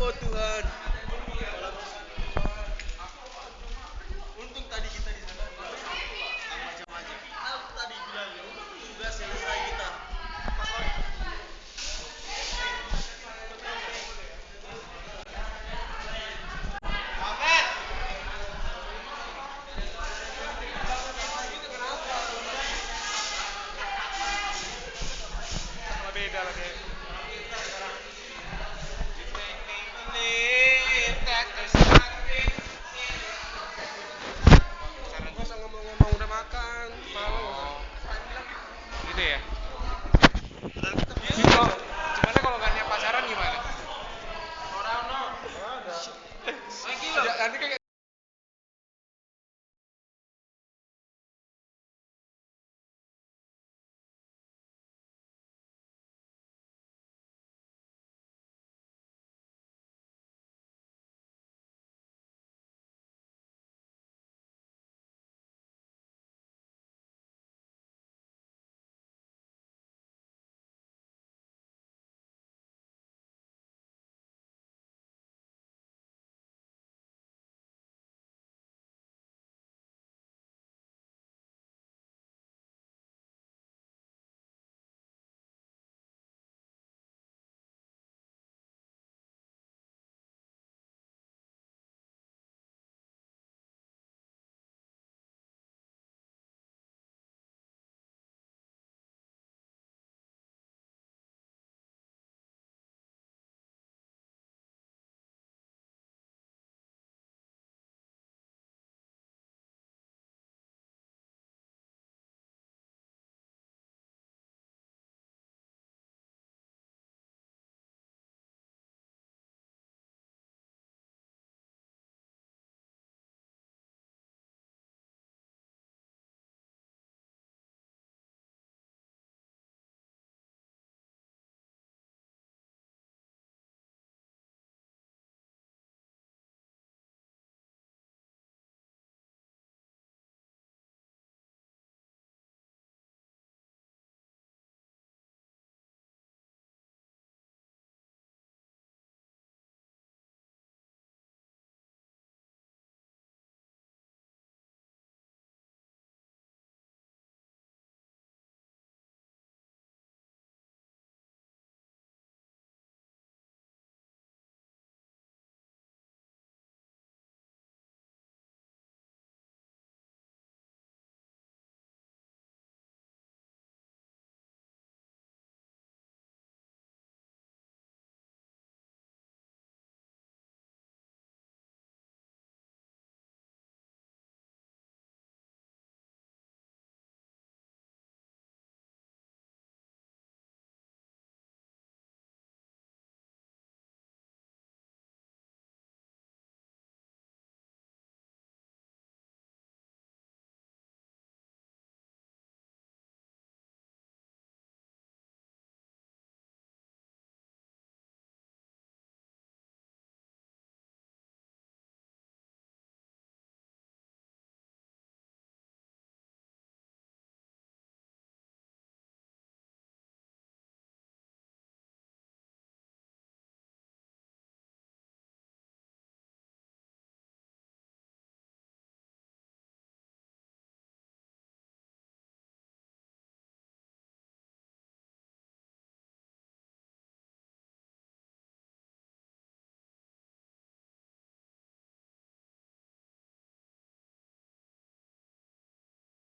Oh Tuhan.